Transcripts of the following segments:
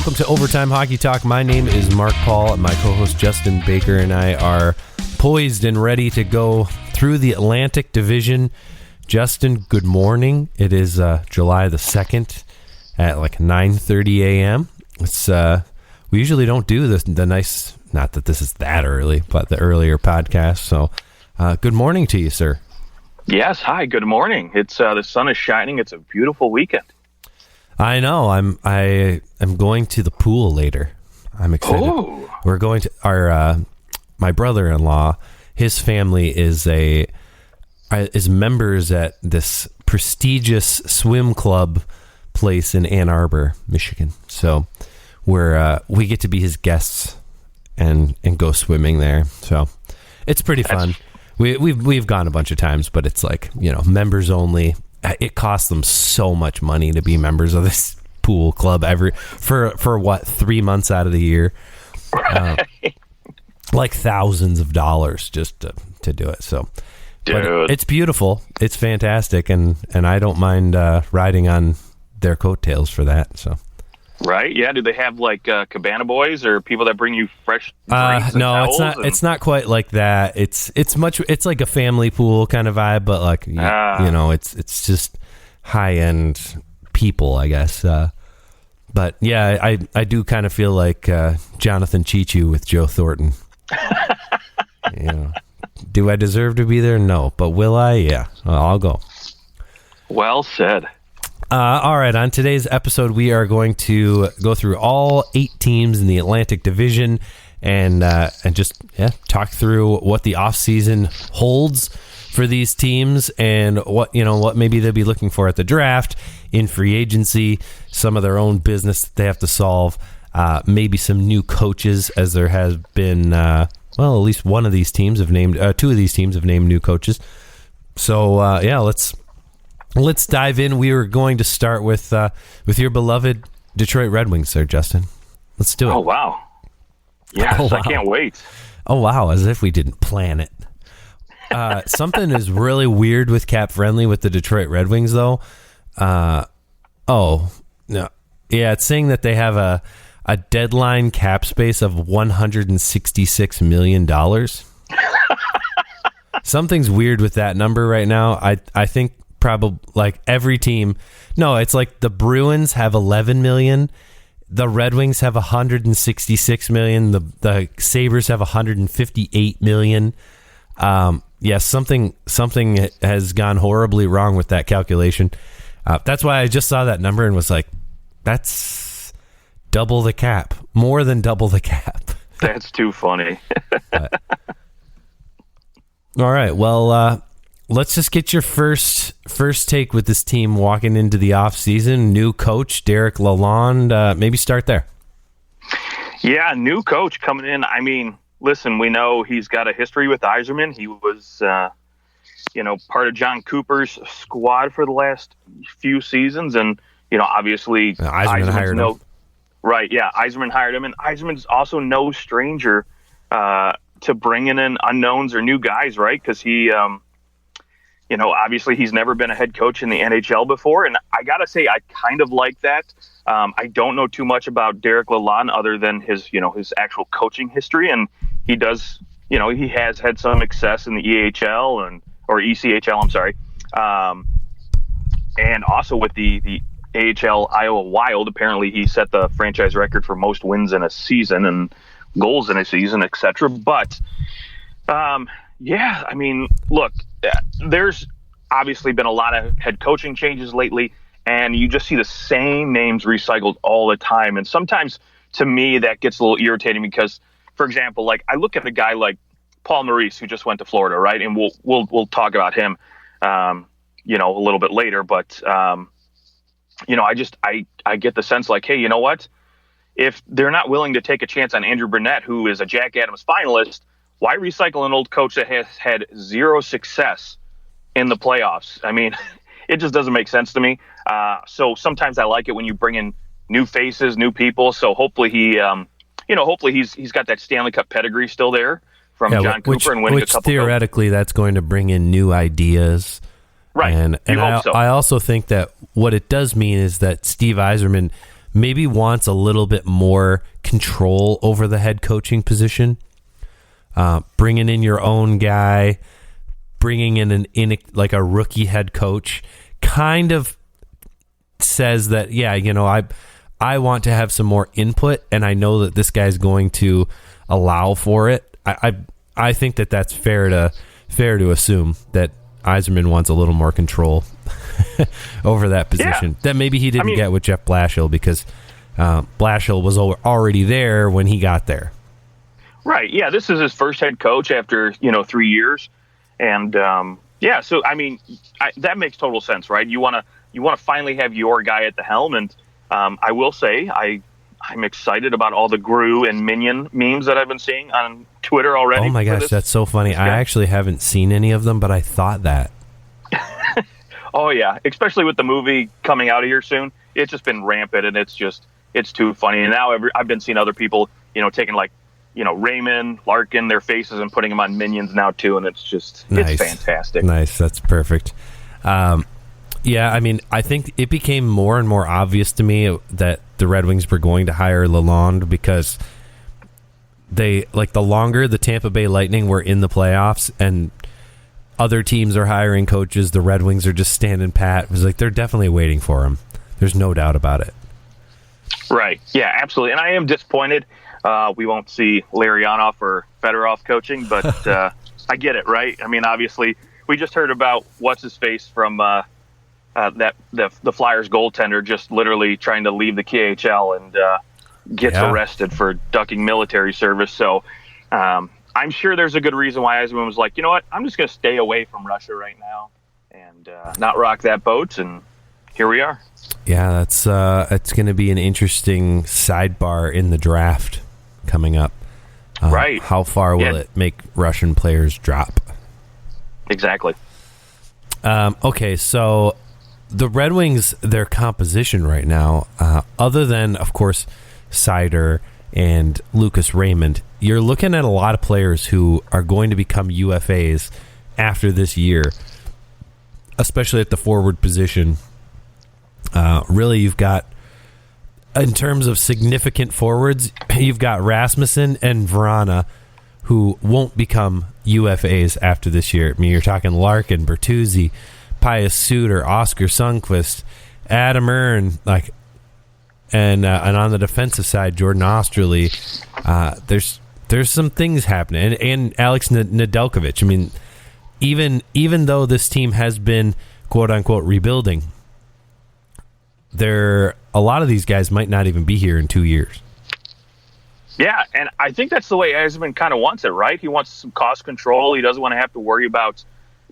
welcome to Overtime Hockey Talk. My name is Mark Paul. My co-host Justin Baker and I are poised and ready to go through the Atlantic Division. Justin, good morning. It is July the 2nd at like 9:30 a.m. It's we usually don't do the nice, not that this is that early, but the earlier podcast. So good morning to you, sir. Yes, hi, good morning. It's the sun is shining. It's a beautiful weekend. I know. I am going to the pool later. I'm excited. Oh. We're going to our my brother-in-law. His family is members at this prestigious swim club place in Ann Arbor, Michigan. So we get to be his guests and go swimming there. So it's pretty fun. We've gone a bunch of times, but it's like, members only. It costs them so much money to be members of this pool club for what, 3 months out of the year, like thousands of dollars just to do it. So, but it's beautiful. It's fantastic. And I don't mind riding on their coattails for that. So. Right. Yeah. Do they have like cabana boys or people that bring you fresh drinks and no, towels? It's not quite like that. It's like a family pool kind of vibe, but like it's just high end people, I guess. But yeah, I do kind of feel like Jonathan Cheechoo with Joe Thornton. Do I deserve to be there? No, but will I? Yeah, I'll go. Well said. All right, on today's episode, we are going to go through all 8 teams in the Atlantic Division and just talk through what the offseason holds for these teams and what maybe they'll be looking for at the draft, in free agency, some of their own business that they have to solve, maybe some new coaches, as there has been, at least one of these teams have named, 2 of these teams have named new coaches. So, Let's dive in. We were going to start with your beloved Detroit Red Wings, sir, Justin. Let's do it. Oh, wow. Yes, wow. I can't wait. Oh, wow, as if we didn't plan it. Something is really weird with Cap Friendly with the Detroit Red Wings, though. No. Yeah, it's saying that they have a deadline cap space of $166 million. Something's weird with that number right now. I think probably like every team. No, it's like the Bruins have 11 million. The Red Wings have 166 million. The Sabres have 158 million. Something has gone horribly wrong with that calculation. That's why I just saw that number and was like, that's double the cap, more than double the cap. That's too funny. All right. Well, let's just get your first take with this team walking into the offseason. New coach, Derek Lalonde. Maybe start there. Yeah, new coach coming in. I mean, listen, we know he's got a history with Yzerman. He was, part of John Cooper's squad for the last few seasons. And, obviously Yzerman hired him. Right, yeah, Yzerman hired him. And Yzerman's also no stranger to bringing in unknowns or new guys, right? Because he obviously he's never been a head coach in the NHL before. And I got to say, I kind of like that. I don't know too much about Derek Lalonde other than his actual coaching history. And he does, he has had some success in the ECHL, I'm sorry. And also with the AHL Iowa Wild, apparently he set the franchise record for most wins in a season and goals in a season, etc. But, I mean, look, there's obviously been a lot of head coaching changes lately, and you just see the same names recycled all the time. And sometimes, to me, that gets a little irritating because, for example, like I look at a guy like Paul Maurice, who just went to Florida, right? And we'll talk about him, a little bit later. But I get the sense like, hey, you know what? If they're not willing to take a chance on Andrew Brunette, who is a Jack Adams finalist, why recycle an old coach that has had zero success in the playoffs? I mean, it just doesn't make sense to me. So sometimes I like it when you bring in new faces, new people. So hopefully he's got that Stanley Cup pedigree still there from John Cooper and winning a couple. Which theoretically, that's going to bring in new ideas. Right. And I also think that what it does mean is that Steve Yzerman maybe wants a little bit more control over the head coaching position. Bringing in your own guy, bringing in like a rookie head coach, kind of says that, I want to have some more input, and I know that this guy's going to allow for it. I think that that's fair to assume that Yzerman wants a little more control over that position that maybe he didn't get with Jeff Blashill, because Blashill was already there when he got there. Right. Yeah. This is his first head coach after 3 years, and so that makes total sense, right? You want to finally have your guy at the helm, and I will say I'm excited about all the Gru and Minion memes that I've been seeing on Twitter already. Oh my gosh, that's so funny. I actually haven't seen any of them, but I thought that. Oh yeah, especially with the movie coming out here soon. It's just been rampant, and it's too funny. And now I've been seeing other people, taking Raymond, Larkin, their faces, and putting them on Minions now too, and it's fantastic. Nice, that's perfect. I think it became more and more obvious to me that the Red Wings were going to hire Lalonde, because the longer the Tampa Bay Lightning were in the playoffs and other teams are hiring coaches, the Red Wings are just standing pat. It was like they're definitely waiting for him. There's no doubt about it. Right. Yeah, absolutely. And I am disappointed we won't see Larionov or Fedorov coaching, but I get it, right? I mean, obviously, we just heard about what's-his-face from the Flyers goaltender just literally trying to leave the KHL and gets arrested for ducking military service. So I'm sure there's a good reason why Yzerman was like, you know what, I'm just going to stay away from Russia right now and not rock that boat. And here we are. Yeah, it's going to be an interesting sidebar in the draft coming up. Right. How far will it make Russian players drop? Exactly. Okay, so the Red Wings, their composition right now, other than, of course, Seider and Lucas Raymond, you're looking at a lot of players who are going to become UFAs after this year, especially at the forward position. Really, you've got, in terms of significant forwards, you've got Rasmussen and Vrana, who won't become UFAs after this year. I mean, you're talking Larkin, Bertuzzi, Pius Suter, Oscar Sundqvist, Adam Ern, and on the defensive side, Jordan Osterley. There's some things happening, and Alex Nedeljkovic. I mean, even though this team has been quote unquote rebuilding, a lot of these guys might not even be here in 2 years. Yeah, and I think that's the way Yzerman kind of wants it, right? He wants some cost control. He doesn't want to have to worry about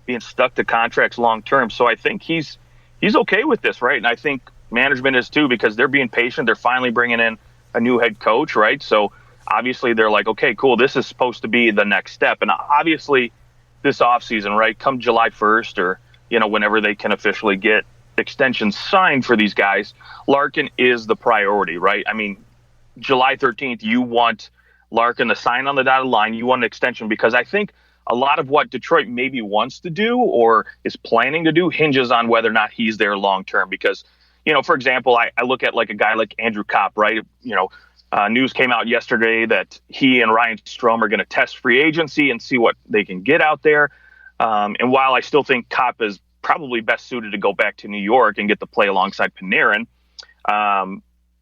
being stuck to contracts long term. So I think he's okay with this, right? And I think management is too, because they're being patient. They're finally bringing in a new head coach, right? So obviously they're like, okay, cool, this is supposed to be the next step. And obviously this offseason, right, come July 1st or, whenever they can officially get extensions signed for these guys, Larkin is the priority, right? I mean, July 13th, you want Larkin to sign on the dotted line. You want an extension, because I think a lot of what Detroit maybe wants to do or is planning to do hinges on whether or not he's there long term. Because, for example, I look at like a guy like Andrew Kopp, right? News came out yesterday that he and Ryan Strome are going to test free agency and see what they can get out there. And while I still think Kopp is probably best suited to go back to New York and get to play alongside Panarin,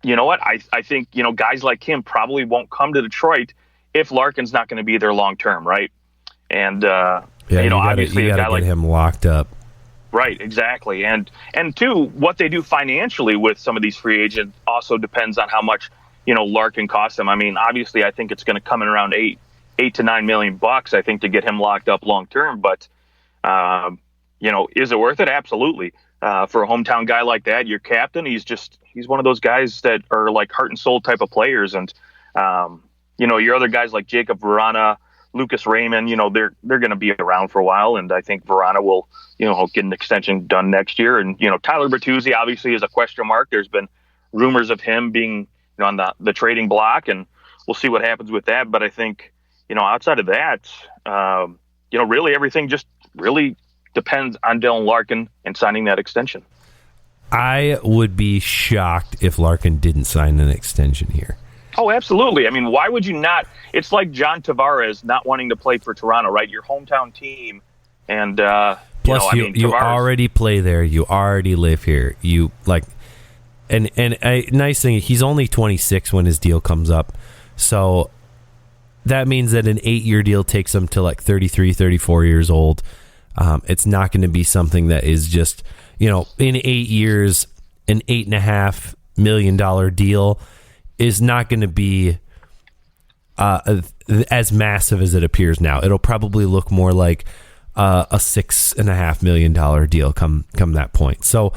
you know what? I think, guys like him probably won't come to Detroit if Larkin's not going to be there long term, right? And, obviously you got to get him locked up. Right, exactly. And two, what they do financially with some of these free agents also depends on how much, Larkin costs them. I mean, obviously, I think it's going to come in around $8 to $9 million, I think, to get him locked up long term. But, is it worth it? Absolutely. For a hometown guy like that, your captain, he's one of those guys that are like heart and soul type of players. And, your other guys like Jacob Vrana, Lucas Raymond, they're going to be around for a while. And I think Vrana will, get an extension done next year. And, Tyler Bertuzzi obviously is a question mark. There's been rumors of him being on the trading block, and we'll see what happens with that. But I think, outside of that, really everything just really depends on Dylan Larkin and signing that extension. I would be shocked if Larkin didn't sign an extension here. Oh, absolutely. I mean, why would you not? It's like John Tavares not wanting to play for Toronto, right? Your hometown team. And, plus, you already play there. You already live here. You like, and a nice thing, he's only 26 when his deal comes up. So that means that an 8-year deal takes him to like 33, 34 years old. It's not going to be something that is just, in 8 years, an $8.5 million deal is not going to be as massive as it appears now. It'll probably look more like a $6.5 million deal come that point. So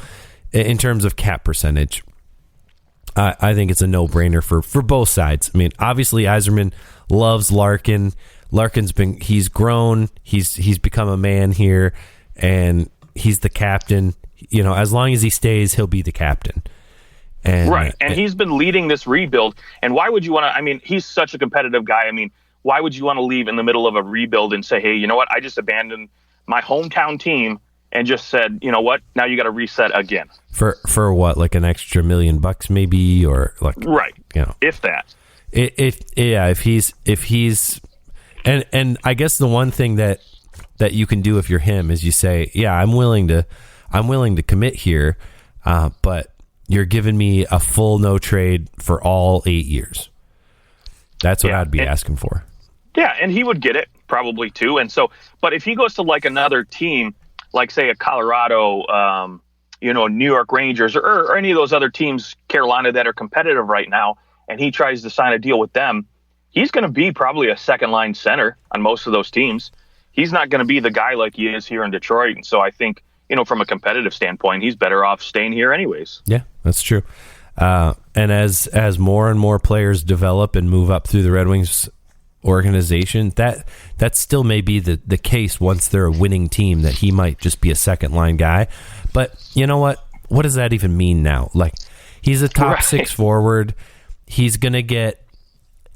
in terms of cap percentage, I think it's a no-brainer for both sides. I mean, obviously Yzerman loves Larkin. He's grown. He's become a man here, and he's the captain. As long as he stays, he'll be the captain. And he's been leading this rebuild. And why would you want to? I mean, he's such a competitive guy. I mean, why would you want to leave in the middle of a rebuild and say, hey, you know what? I just abandoned my hometown team and just said, you know what? Now you got to reset again. For what? Like an extra $1 million maybe, or like right? If that. If he's and I guess the one thing that you can do if you're him is you say, yeah, I'm willing to commit here, but you're giving me a full no trade for all 8 years. That's what I'd be asking for. Yeah, and he would get it probably too. And so, but if he goes to like another team, like say a Colorado, New York Rangers or any of those other teams, Carolina, that are competitive right now, and he tries to sign a deal with them, he's going to be probably a second line center on most of those teams. He's not going to be the guy like he is here in Detroit. And so I think, from a competitive standpoint, he's better off staying here anyways. Yeah, that's true. And as more and more players develop and move up through the Red Wings organization, that still may be the case once they're a winning team, that he might just be a second line guy. But you know what? What does that even mean now? Like, he's a top six forward. He's going to get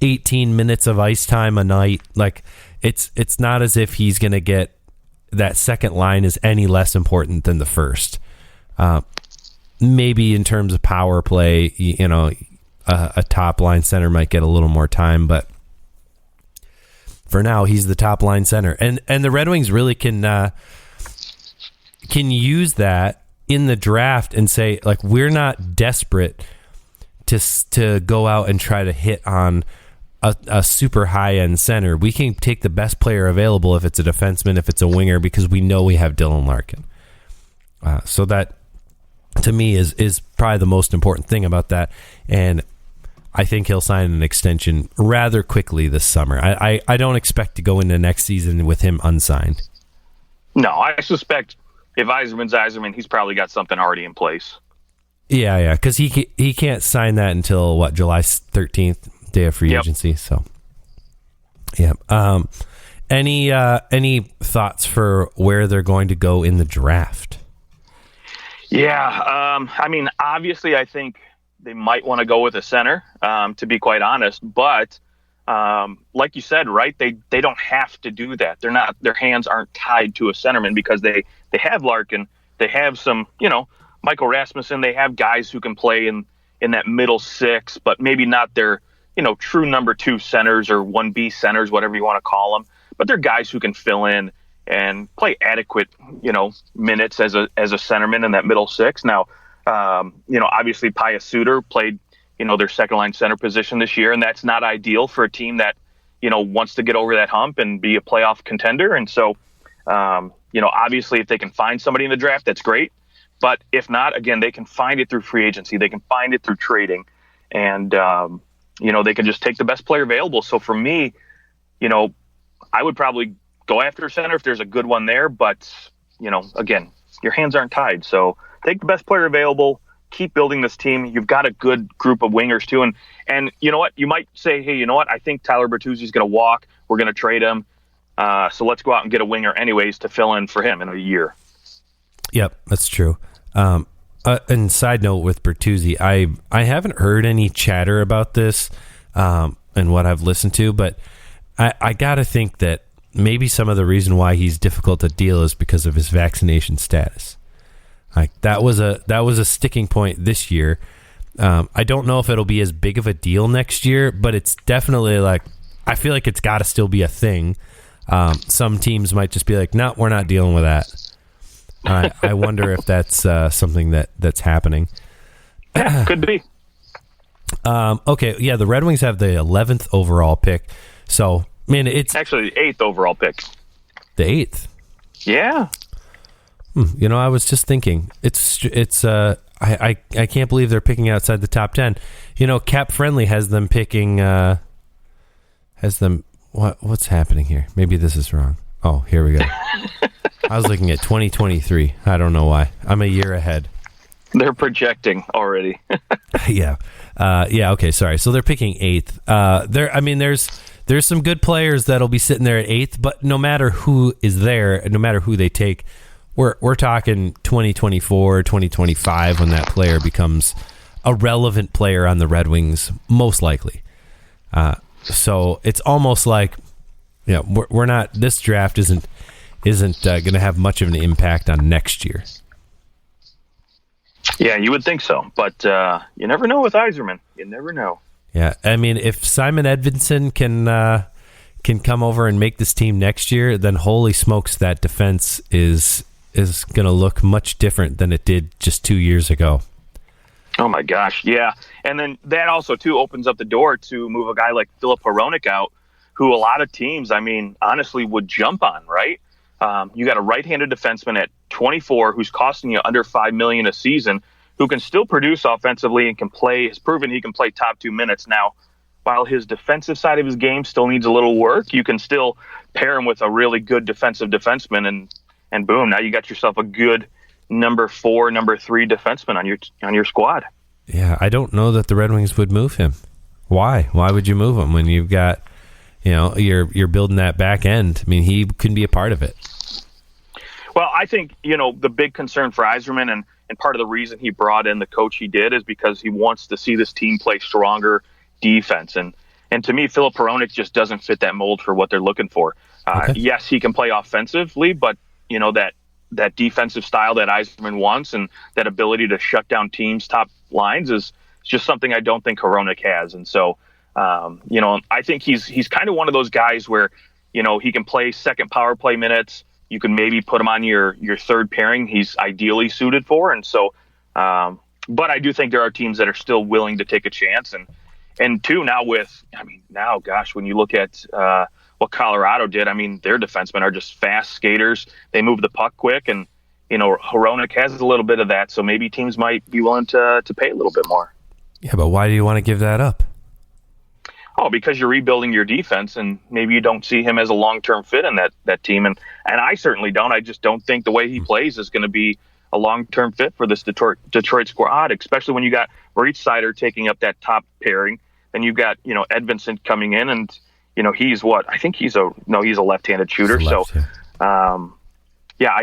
18 minutes of ice time a night. Like, it's not as if he's going to get that second line is any less important than the first. Maybe in terms of power play, a top line center might get a little more time, but for now, he's the top line center, and the Red Wings really can use that in the draft and say, like, we're not desperate to go out and try to hit on a super high-end center. We can take the best player available if it's a defenseman, if it's a winger, because we know we have Dylan Larkin. So that, to me, is probably the most important thing about that. And I think he'll sign an extension rather quickly this summer. I don't expect to go into next season with him unsigned. No, I suspect if Yzerman's Yzerman, he's probably got something already in place. Yeah, because he can't sign that until, what, July 13th? Day of free agency. So, yeah. Any thoughts for where they're going to go in the draft? Yeah. I mean, obviously, I think they might want to go with a center, to be quite honest. But like you said, right, they don't have to do that. Their hands aren't tied to a centerman because they have Larkin. They have some, Michael Rasmussen. They have guys who can play in that middle six, but maybe not their true number 2 centers or 1B centers, whatever you want to call them. But they're guys who can fill in and play adequate, minutes as a centerman in that middle six. Now, obviously Pius Suter played, their second line center position this year, and that's not ideal for a team that, wants to get over that hump and be a playoff contender. And so, obviously if they can find somebody in the draft, that's great. But if not, again, they can find it through free agency. They can find it through trading. And, they can just take the best player available. So for me, I would probably go after a center if there's a good one there. But, again, your hands aren't tied. So take the best player available, keep building this team. You've got a good group of wingers too. And you know what? You might say, hey, you know what? I think Tyler Bertuzzi's going to walk. We're going to trade him. So let's go out and get a winger anyways to fill in for him in a year. Yep, that's true. And side note with Bertuzzi, I haven't heard any chatter about this and what I've listened to, but I got to think that maybe some of the reason why he's difficult to deal is because of his vaccination status. Like that was a sticking point this year. I don't know if it'll be as big of a deal next year, but it's definitely like, I feel like it's got to still be a thing. Some teams might just be like, no, we're not dealing with that. I wonder if that's something that's happening. Could be. Okay, yeah, the Red Wings have the 11th overall pick. So, man, it's actually the 8th overall pick. The 8th? Yeah. You know, I was just thinking, I can't believe they're picking outside the top 10. You know, Cap Friendly has them picking, what's happening here? Maybe this is wrong. Oh, here we go. I was looking at 2023. I don't know why. I'm a year ahead. They're projecting already. Yeah. Okay. Sorry. So they're picking 8th. There's some good players that'll be sitting there at 8th, but no matter who is there, no matter who they take, we're talking 2024, 2025 when that player becomes a relevant player on the Red Wings, most likely. So it's almost like, you know, we're not. This draft isn't going to have much of an impact on next year. Yeah, you would think so, but you never know with Yzerman. You never know. Yeah, I mean, if Simon Edvinsson can come over and make this team next year, then holy smokes, that defense is going to look much different than it did just 2 years ago. Oh my gosh, yeah, and then that also too opens up the door to move a guy like Filip Hronek out, who a lot of teams, I mean, honestly, would jump on, right? You got a right-handed defenseman at 24 who's costing you under $5 million a season, who can still produce offensively and has proven he can play top 2 minutes. Now, while his defensive side of his game still needs a little work, you can still pair him with a really good defensive defenseman, and boom, now you got yourself a good number 4, number 3 defenseman on your squad. Yeah, I don't know that the Red Wings would move him. Why? Why would you move him when you've got, you know, you're building that back end? I mean, he can be a part of it. Well, I think, you know, the big concern for Yzerman and part of the reason he brought in the coach he did is because he wants to see this team play stronger defense. And to me, Filip Hronek just doesn't fit that mold for what they're looking for. Okay. Yes, he can play offensively, but, you know, that defensive style that Yzerman wants and that ability to shut down teams' top lines is just something I don't think Hronek has. And so, you know, I think he's kind of one of those guys where, you know, he can play second power play minutes. You can maybe put him on your third pairing. He's ideally suited for. And so, but I do think there are teams that are still willing to take a chance. And two, gosh, when you look at what Colorado did, I mean, their defensemen are just fast skaters. They move the puck quick, and, you know, Hronek has a little bit of that. So maybe teams might be willing to pay a little bit more. Yeah, but why do you want to give that up? Oh, because you're rebuilding your defense, and maybe you don't see him as a long-term fit in that team. And I certainly don't. I just don't think the way he plays is going to be a long-term fit for this Detroit squad, especially when you got Moritz Seider taking up that top pairing. Then you've got, you know, Edvinsson coming in, and, you know, he's what? I think he's a left-handed shooter. I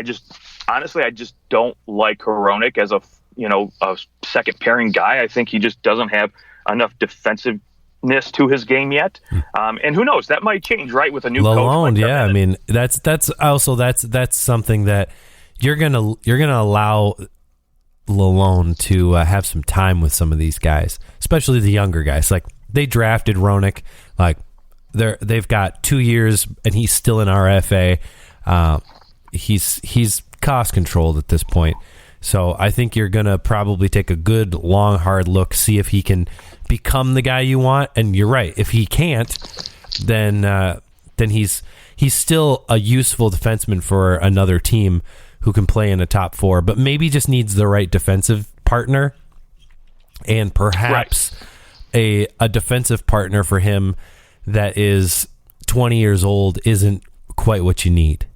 just don't like Hronek as a second pairing guy. I think he just doesn't have enough defensive to his game yet, and who knows, that might change, right, with a new Lalonde, coach. Yeah, I mean, that's something that you're gonna allow Lalonde to have some time with some of these guys, especially the younger guys. Like, they drafted Hronek, like they've got 2 years, and he's still in RFA. He's cost controlled at this point. So I think you're going to probably take a good, long, hard look, see if he can become the guy you want. And you're right. If he can't, then he's still a useful defenseman for another team who can play in a top 4, but maybe just needs the right defensive partner, and perhaps a defensive partner for him that is 20 years old isn't quite what you need.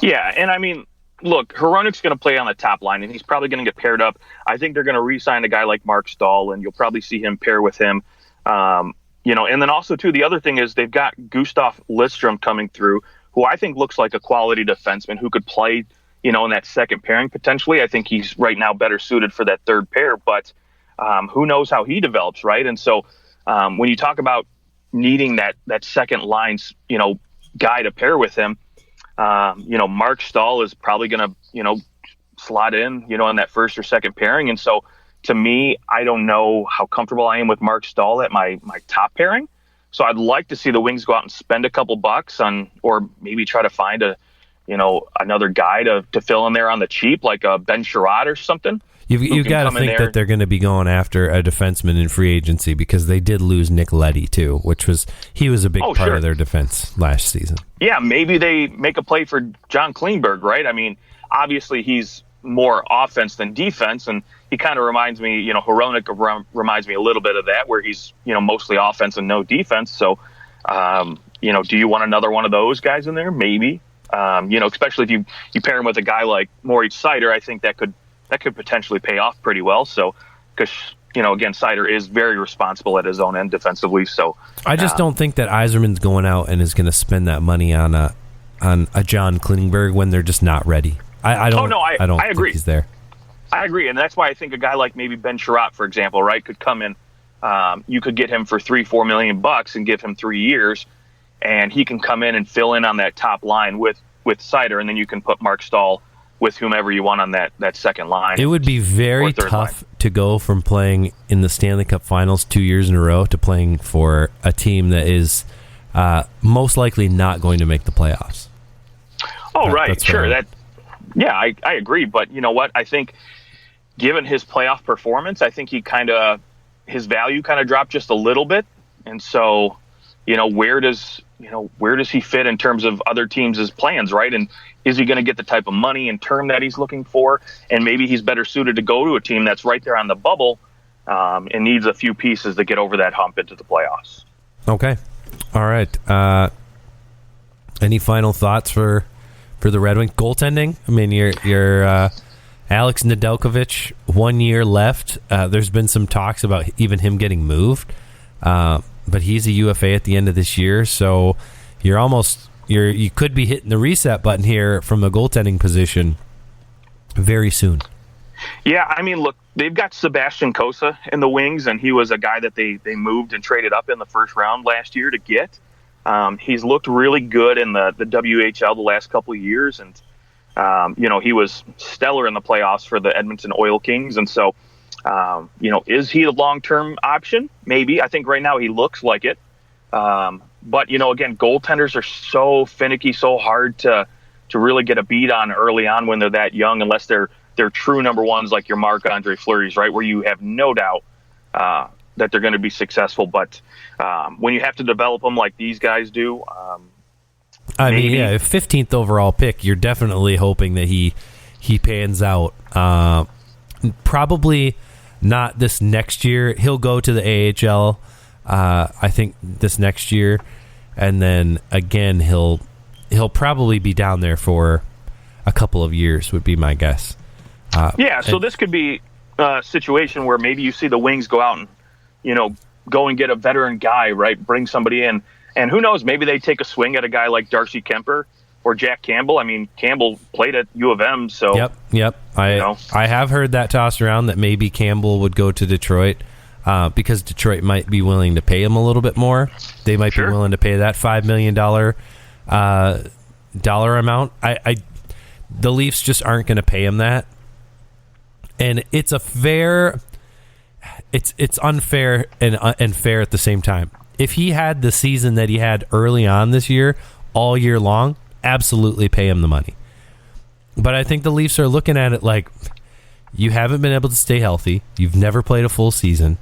Yeah, and I mean, look, Hronek's going to play on the top line, and he's probably going to get paired up. I think they're going to re-sign a guy like Mark Stahl, and you'll probably see him pair with him. You know, and then also, too, the other thing is they've got Gustav Lidstrom coming through, who I think looks like a quality defenseman who could play, you know, in that second pairing potentially. I think he's right now better suited for that third pair, but who knows how he develops, right? And so when you talk about needing that second line, you know, guy to pair with him, you know, Mark Stahl is probably going to, you know, slot in, in that first or second pairing. And so to me, I don't know how comfortable I am with Mark Stahl at my top pairing. So I'd like to see the Wings go out and spend a couple bucks on, or maybe try to find another guy to fill in there on the cheap, like a Ben Sherratt or something. You've got to think that they're going to be going after a defenseman in free agency, because they did lose Nick Leddy too, he was a big part of their defense last season. Yeah, maybe they make a play for John Klingberg, right? I mean, obviously he's more offense than defense, and he kind of reminds me, Hronek reminds me a little bit of that, where he's, mostly offense and no defense. So, do you want another one of those guys in there? Maybe, especially if you pair him with a guy like Moritz Seider, I think that could potentially pay off pretty well. So, because, again, Seider is very responsible at his own end defensively. So I just don't think that Yzerman's going out and is going to spend that money on a John Klingberg when they're just not ready. I don't agree. Think he's there. I agree, and that's why I think a guy like maybe Ben Sherratt, for example, right, could come in. You could get him for $3-4 million and give him 3 years, and he can come in and fill in on that top line with Seider, and then you can put Mark Stahl with whomever you want on that second line. It would be very tough to go from playing in the Stanley Cup Finals 2 years in a row to playing for a team that is most likely not going to make the playoffs. Oh, right, sure. I agree. But you know what? I think given his playoff performance, I think his value kind of dropped just a little bit. And so, where does he fit in terms of other teams' plans, right? And is he going to get the type of money and term that he's looking for? And maybe he's better suited to go to a team that's right there on the bubble and needs a few pieces to get over that hump into the playoffs. Okay. All right. Any final thoughts for the Red Wings? Goaltending? I mean, you're Alex Nedeljkovic, 1 year left. There's been some talks about even him getting moved. But he's a UFA at the end of this year, so you could be hitting the reset button here from the goaltending position very soon. Yeah, I mean, look, they've got Sebastian Cossa in the Wings, and he was a guy that they moved and traded up in the first round last year to get. He's looked really good in the WHL the last couple of years, and he was stellar in the playoffs for the Edmonton Oil Kings, and so is he the long-term option? Maybe. I think right now he looks like it. But, again, goaltenders are so finicky, so hard to really get a beat on early on when they're that young, unless they're true number ones like your Marc-Andre Fleury's, right, where you have no doubt that they're going to be successful. But when you have to develop them like these guys do, maybe. 15th overall pick, you're definitely hoping that he pans out. Probably not this next year. He'll go to the AHL, I think, this next year, and then again he'll probably be down there for a couple of years, would be my guess. So this could be a situation where maybe you see the Wings go out and go and get a veteran guy, right? Bring somebody in, and who knows? Maybe they take a swing at a guy like Darcy Kemper or Jack Campbell. I mean, Campbell played at U of M, so Yep. I have heard that tossed around that maybe Campbell would go to Detroit because Detroit might be willing to pay him a little bit more. They might be willing to pay that $5 million dollar amount. The Leafs just aren't going to pay him that, and it's unfair and fair at the same time. If he had the season that he had early on this year, all year long, absolutely pay him the money. But I think the Leafs are looking at it like, you haven't been able to stay healthy. You've never played a full season.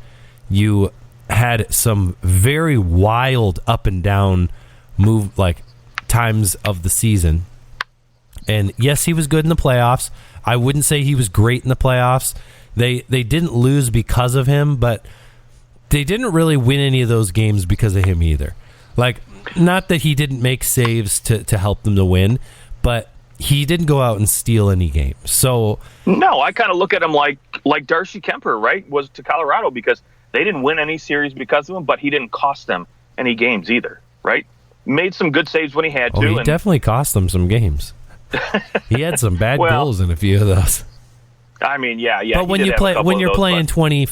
You had some very wild up and down times of the season. And yes, he was good in the playoffs. I wouldn't say he was great in the playoffs. They didn't lose because of him, but they didn't really win any of those games because of him either. Not that he didn't make saves to help them to win, but he didn't go out and steal any games. So no, I kind of look at him like Darcy Kemper, right? Was to Colorado, because they didn't win any series because of him, but he didn't cost them any games either, right? Made some good saves when he had to. He definitely cost them some games. He had some bad goals in a few of those. I mean, yeah. But when you're playing 20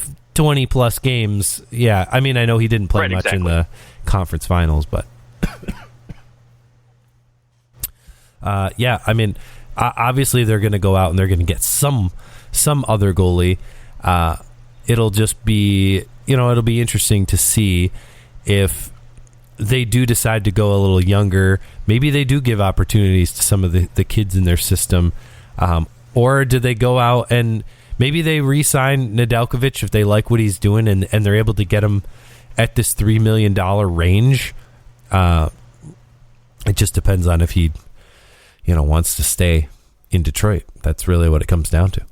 plus games, yeah. I mean, I know he didn't play much in the conference finals, but I mean, obviously they're going to go out and they're going to get some other goalie. It'll just be, it'll be interesting to see if they do decide to go a little younger. Maybe they do give opportunities to some of the kids in their system. Or do they go out and maybe they re-sign Nedeljkovic if they like what he's doing and they're able to get him at this $3 million range. It just depends on if he, wants to stay in Detroit. That's really what it comes down to.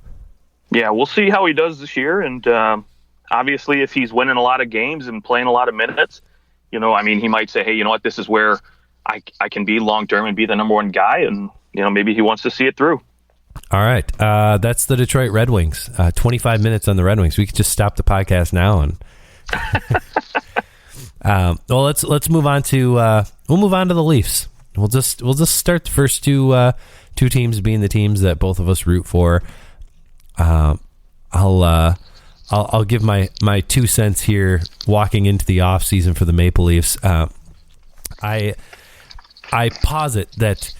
Yeah, we'll see how he does this year. And obviously if he's winning a lot of games and playing a lot of minutes, he might say, hey, you know what, this is where I can be long-term and be the number one guy. And, maybe he wants to see it through. All right. That's the Detroit Red Wings. 25 minutes on the Red Wings. We could just stop the podcast now and well, let's move on to we'll move on to the Leafs. We'll just start the first two teams being the teams that both of us root for. I'll give my 2 cents here walking into the off season for the Maple Leafs. I posit that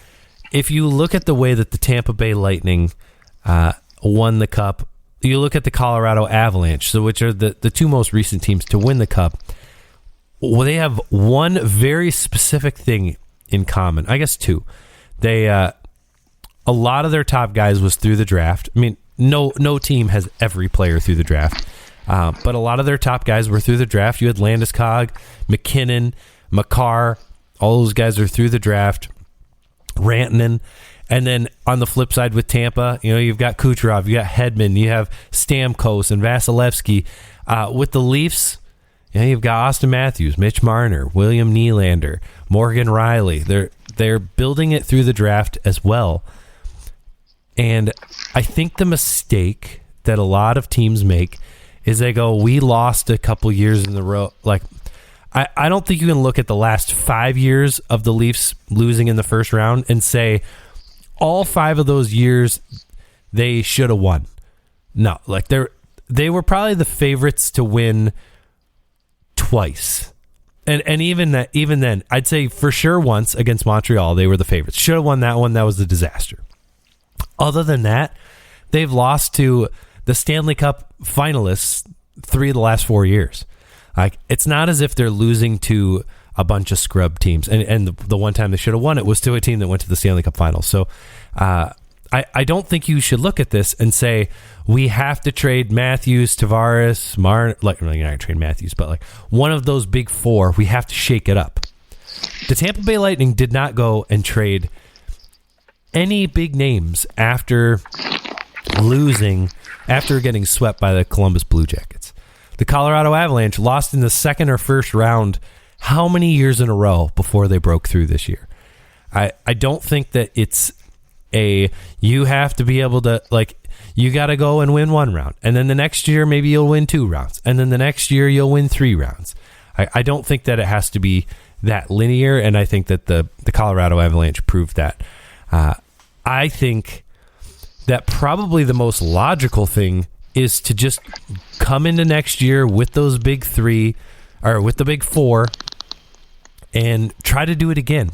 if you look at the way that the Tampa Bay Lightning won the Cup, you look at the Colorado Avalanche, so which are the 2 most recent teams to win the Cup. Well, they have one very specific thing in common. I guess 2. They a lot of their top guys was through the draft. I mean, no team has every player through the draft, but a lot of their top guys were through the draft. You had Landeskog, McKinnon, Makar. All those guys are through the draft. Rantanen. And then on the flip side with Tampa, you've got Kucherov, you got Hedman, you have Stamkos and Vasilevsky. With the Leafs, you've got Austin Matthews, Mitch Marner, William Nylander, Morgan Riley. They're building it through the draft as well. And I think the mistake that a lot of teams make is they go, we lost a couple years in a row. Like, I don't think you can look at the last 5 years of the Leafs losing in the first round and say all 5 of those years they should have won. No, like they were probably the favorites to win twice. And even then, I'd say for sure once against Montreal, they were the favorites. Should have won that one. That was a disaster. Other than that, they've lost to the Stanley Cup finalists 3 of the last 4 years. Like, it's not as if they're losing to a bunch of scrub teams. And the one time they should have won it was to a team that went to the Stanley Cup Finals. So I don't think you should look at this and say, we have to trade Matthews, Tavares, Martin. Like, you're not going to trade Matthews, but like one of those big 4, we have to shake it up. The Tampa Bay Lightning did not go and trade any big names after getting swept by the Columbus Blue Jackets. The Colorado Avalanche lost in the second or first round how many years in a row before they broke through this year? I don't think that it's you have to be able to, like, you got to go and win 1 round. And then the next year, maybe you'll win 2 rounds. And then the next year, you'll win 3 rounds. I don't think that it has to be that linear. And I think that the Colorado Avalanche proved that. I think that probably the most logical thing is to just come into next year with those big 3 or with the big 4 and try to do it again.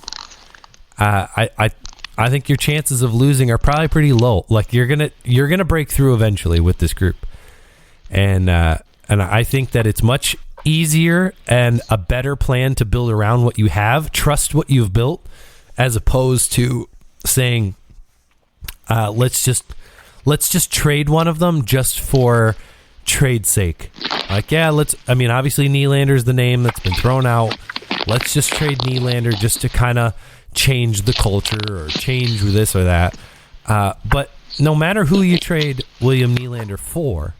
I think your chances of losing are probably pretty low. Like, you're gonna break through eventually with this group, and I think that it's much easier and a better plan to build around what you have, trust what you've built, as opposed to saying, let's just trade one of them just for trade's sake. Like, obviously Nylander's the name that's been thrown out. Let's just trade Nylander just to kind of change the culture or change this or that. But no matter who you trade William Nylander for,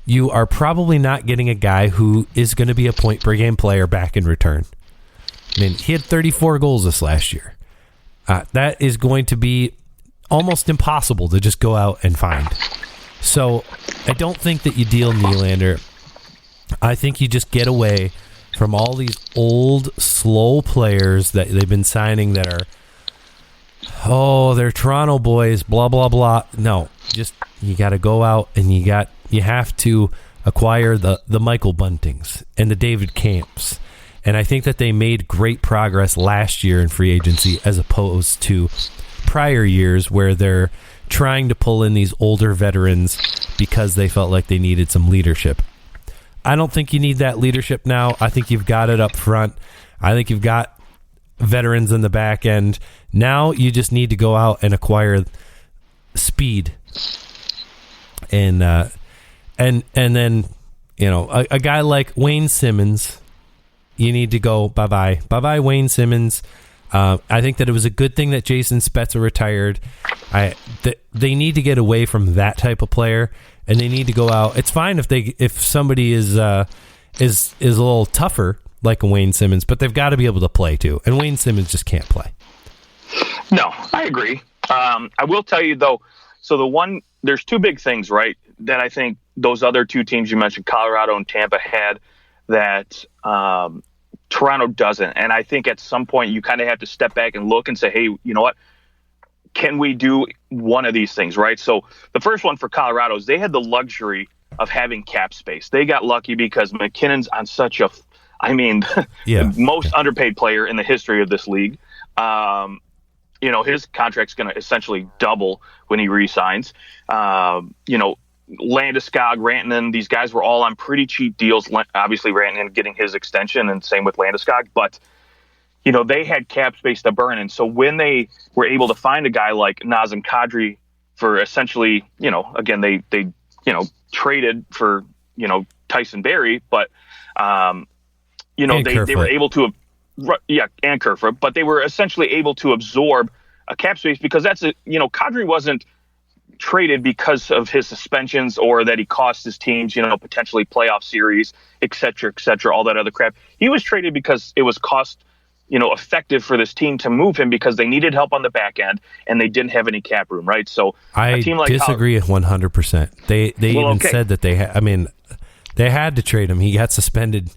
you are probably not getting a guy who is going to be a point-per-game player back in return. I mean, he had 34 goals this last year. That is going to be almost impossible to just go out and find. So I don't think that you deal Nylander. I think you just get away from all these old, slow players that they've been signing that are, they're Toronto boys, blah, blah, blah. No, just you got to go out and you have to acquire the Michael Buntings and the David Camps. And I think that they made great progress last year in free agency as opposed to prior years where they're trying to pull in these older veterans because they felt like they needed some leadership. I don't think you need that leadership now. I think you've got it up front. I think you've got veterans in the back end. Now you just need to go out and acquire speed. And then, a guy like Wayne Simmons, you need to go bye-bye. Bye-bye, Wayne Simmons. I think that it was a good thing that Jason Spezza retired. They need to get away from that type of player, and they need to go out. It's fine if somebody is a little tougher like a Wayne Simmons, but they've got to be able to play too. And Wayne Simmons just can't play. No, I agree. I will tell you though. So there's two big things, right, that I think those other two teams you mentioned, Colorado and Tampa, had that Toronto doesn't. And I think at some point you kind of have to step back and look and say, hey, you know what? Can we do one of these things, right? So the first one for Colorado is they had the luxury of having cap space. They got lucky because McKinnon's on such most underpaid player in the history of this league. His contract's going to essentially double when he re-signs. Landeskog, Rantanen, these guys were all on pretty cheap deals. Obviously, Rantanen getting his extension, and same with Landeskog. But, they had cap space to burn. And so when they were able to find a guy like Nazem Kadri for essentially, again, they traded for, Tyson Barrie, but, they were able to and Kerfoot, but they were essentially able to absorb a cap space because Kadri wasn't traded because of his suspensions or that he cost his teams, potentially playoff series, et cetera, all that other crap. He was traded because it was cost, effective for this team to move him because they needed help on the back end and they didn't have any cap room, right? So I disagree 100%. They said that they had to trade him. He got suspended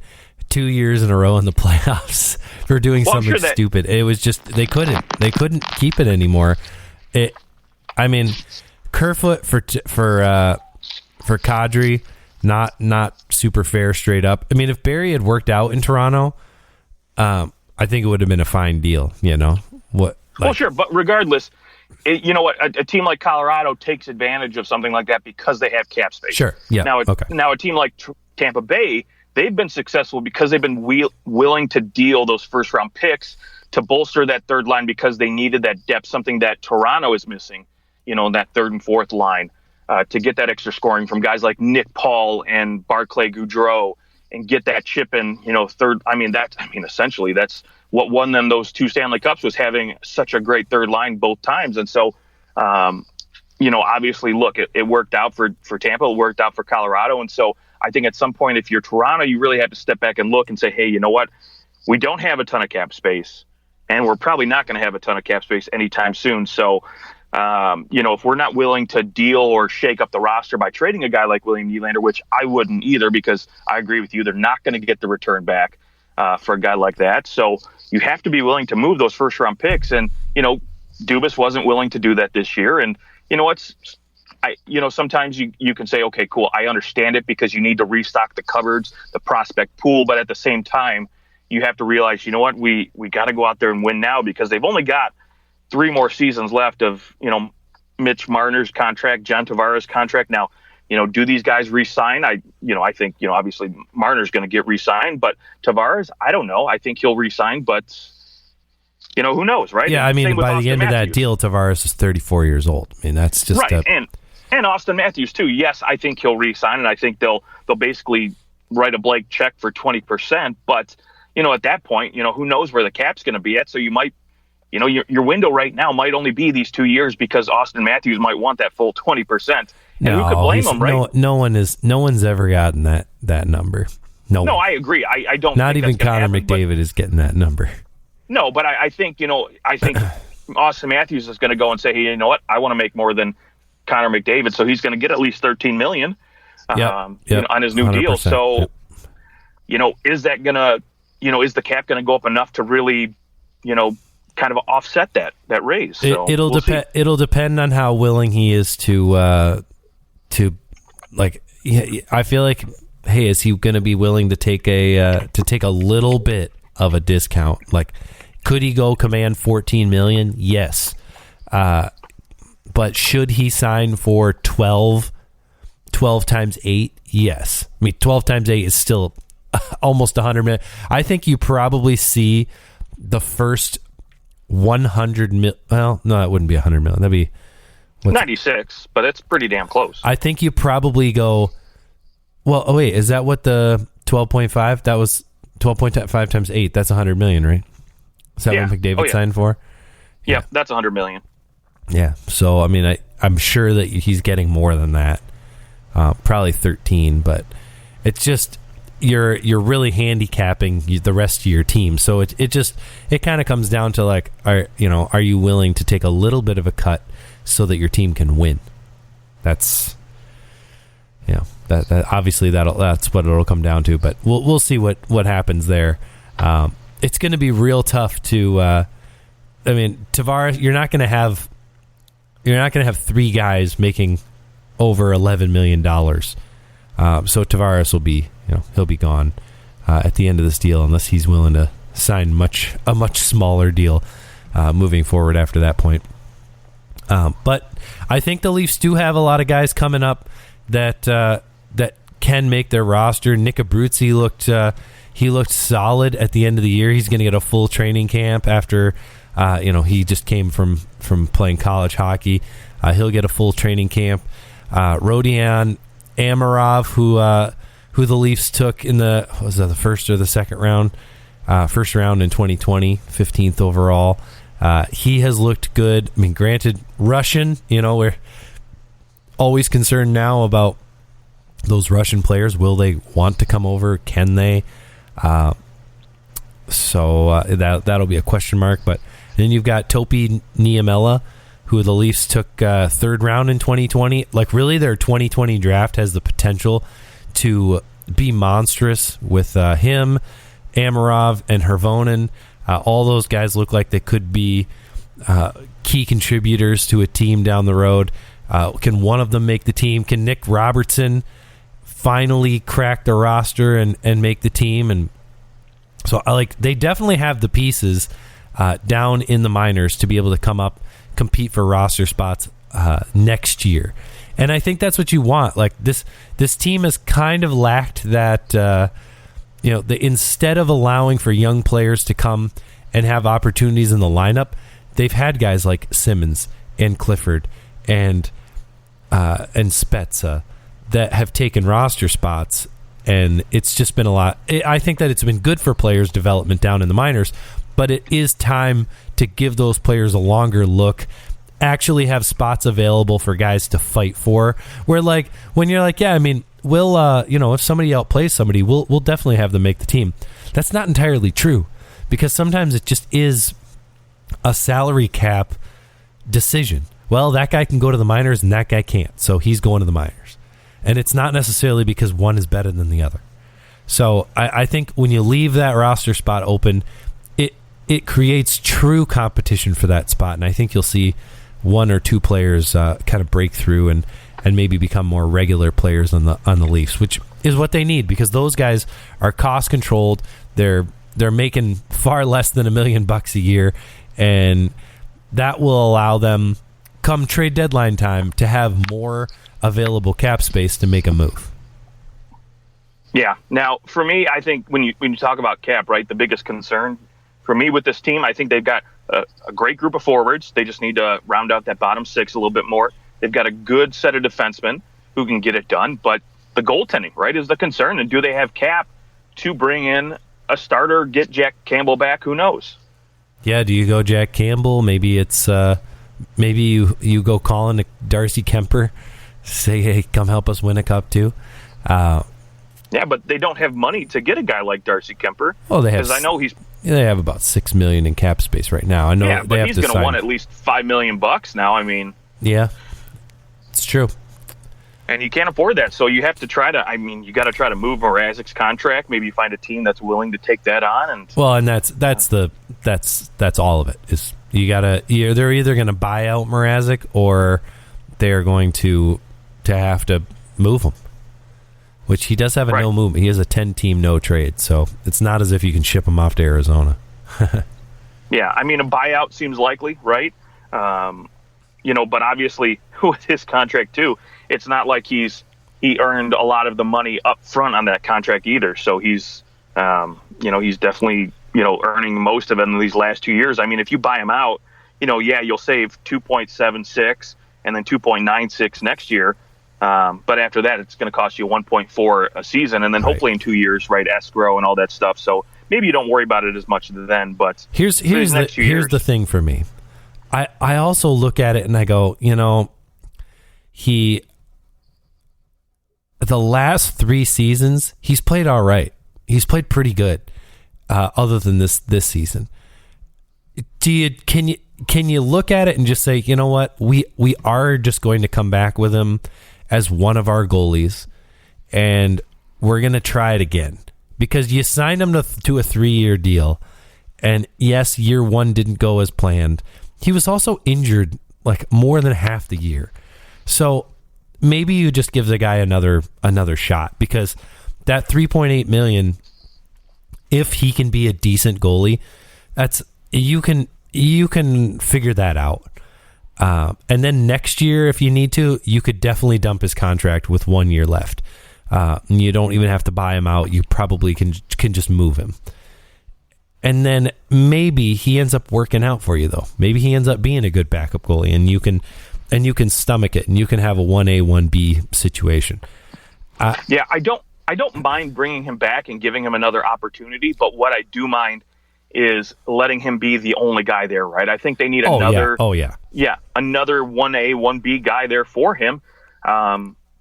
2 years in a row in the playoffs for doing something stupid. It was just they couldn't keep it anymore. Kerfoot for Kadri, not super fair straight up. If Barrie had worked out in Toronto, I think it would have been a fine deal. Sure, but regardless, a team like Colorado takes advantage of something like that because they have cap space. Sure, yeah. Now a team like Tampa Bay, they've been successful because they've been willing to deal those first-round picks to bolster that third line because they needed that depth, something that Toronto is missing, in that third and fourth line, to get that extra scoring from guys like Nick Paul and Barclay Goodrow and get that chip in, third. Essentially that's what won them those two Stanley Cups, was having such a great third line both times. And so, obviously, look, it worked out for Tampa, it worked out for Colorado. And so I think at some point, if you're Toronto, you really have to step back and look and say, hey, you know what? We don't have a ton of cap space, and we're probably not going to have a ton of cap space anytime soon. So, if we're not willing to deal or shake up the roster by trading a guy like William Nylander, which I wouldn't either, because I agree with you, they're not going to get the return back for a guy like that. So you have to be willing to move those first-round picks. And, Dubas wasn't willing to do that this year. And, sometimes you can say, okay, cool, I understand it because you need to restock the cupboards, the prospect pool. But at the same time, you have to realize, we got to go out there and win now because they've only got 3 more seasons left of, Mitch Marner's contract, John Tavares' contract. Now, do these guys re-sign? I think, obviously Marner's going to get re-signed, but Tavares, I don't know. I think he'll re-sign, but who knows, right? Yeah, by the end of that deal, Tavares is 34 years old. That's just right. And Austin Matthews too. Yes, I think he'll re-sign, and I think they'll basically write a blank check for 20%. But at that point, who knows where the cap's going to be at? So you might, your window right now might only be these 2 years because Austin Matthews might want that full 20%. And who could blame him, right? No one's ever gotten that number. No, I agree. I don't. Not even Connor McDavid is getting that number. No, but I think Austin Matthews is going to go and say, hey, you know what? I want to make more than Connor McDavid, so he's going to get at least $13 million on his new deal. So, is that going to, is the cap going to go up enough to really, kind of offset that raise? So it'll depend. It'll depend on how willing he is to I feel like, hey, is he going to be willing to take a little bit of a discount? Like, could he go command $14 million? Yes. But should he sign for 12 times 8? Yes. I mean, 12 times 8 is still almost 100 million. I think you probably see the first 100 mil. Well, no, that wouldn't be 100 million. That'd be 96, but it's pretty damn close. I think you probably go. Well, oh wait, is that what the 12.5? That was 12.5 times 8. That's 100 million, right? Is that what McDavid signed for? Yeah, that's 100 million. Yeah. So I mean, I'm sure that he's getting more than that. Probably 13, but it's just you're really handicapping the rest of your team. So it kind of comes down to like, are you willing to take a little bit of a cut so that your team can win? That's that obviously that's what it'll come down to. But we'll see what happens there. It's going to be real tough to. I mean, Tavares, you're not going to have 3 guys making over $11 million. So Tavares will be, he'll be gone at the end of this deal unless he's willing to sign a much smaller deal moving forward after that point. But I think the Leafs do have a lot of guys coming up that can make their roster. Nick Abruzzi looked solid at the end of the year. He's going to get a full training camp after he just came from playing college hockey. He'll get a full training camp. Rodion Amirov, who the Leafs took in the first or the second round? First round in 2020, 15th overall. He has looked good. I mean, granted, Russian, we're always concerned now about those Russian players. Will they want to come over? Can they? So that'll be a question mark. But then you've got Topi Niemela, who the Leafs took third round in 2020. Like, really, their 2020 draft has the potential to be monstrous with him, Amirov, and Hervonen. All those guys look like they could be key contributors to a team down the road. Can one of them make the team? Can Nick Robertson finally crack the roster and make the team? And so they definitely have the pieces down in the minors to be able to come up, compete for roster spots next year. And I think that's what you want. Like, this team has kind of lacked that, instead of allowing for young players to come and have opportunities in the lineup, they've had guys like Simmons and Clifford and Spezza that have taken roster spots, and it's just been a lot. I think that it's been good for players' development down in the minors, but it is time to give those players a longer look, actually have spots available for guys to fight for, where, like, when you're like, yeah, I mean, we'll if somebody outplays somebody, we'll definitely have them make the team. That's not entirely true, because sometimes it just is a salary cap decision. Well, that guy can go to the minors and that guy can't, so he's going to the minors. And it's not necessarily because one is better than the other. So I think when you leave that roster spot open, it creates true competition for that spot, and I think you'll see one or two players kind of break through and maybe become more regular players on the Leafs, which is what they need, because those guys are cost controlled. They're making far less than $1 million a year, and that will allow them, come trade deadline time, to have more available cap space to make a move. Yeah. Now, for me, I think when you talk about cap, right, the biggest concern for me with this team, I think they've got a great group of forwards. They just need to round out that bottom six a little bit more. They've got a good set of defensemen who can get it done, but the goaltending, right, is the concern. And do they have cap to bring in a starter, get Jack Campbell back? Who knows? Yeah, do you go Jack Campbell? Maybe it's maybe you go calling to Darcy Kemper, say, hey, come help us win a cup too. Yeah, but they don't have money to get a guy like Darcy Kemper. Oh, they have. Because I know they have about $6 million in cap space right now. I know. Yeah, but he's going to want at least $5 million now. I mean, yeah, it's true. And you can't afford that, so you have to try to. I mean, you got to try to move Mrazek's contract. Maybe find a team that's willing to take that on. And that's all of it. Is they're either going to buy out Mrazek or they're going to have to move him. Which he does have a no movement. He has a 10-team no trade, so it's not as if you can ship him off to Arizona. Yeah, I mean, a buyout seems likely, right? but obviously with his contract too, it's not like he earned a lot of the money up front on that contract either. So he's definitely, earning most of it in these last 2 years. I mean, if you buy him out, you'll save 2.76 and then 2.96 next year. But after that, it's going to cost you 1.4 a season. And then hopefully in 2 years, right, escrow and all that stuff. So maybe you don't worry about it as much then. But here's the thing for me. I also look at it and I go, the last 3 seasons, he's played all right. He's played pretty good, other than this season. Can you look at it and just say, you know what, we are just going to come back with him as one of our goalies, and we're going to try it again, because you signed him to a 3-year deal, and yes, year 1 didn't go as planned. He was also injured like more than half the year, so maybe you just give the guy another shot, because that $3.8 million, if he can be a decent goalie, you can figure that out. And then next year, if you need to, you could definitely dump his contract with 1 year left. You don't even have to buy him out. You probably can just move him. And then maybe he ends up working out for you, though. Maybe he ends up being a good backup goalie, and you can stomach it, and you can have a 1A, 1B situation. I don't mind bringing him back and giving him another opportunity, but what I do mind is letting him be the only guy there, right? I think they need another another 1A, 1B guy there for him.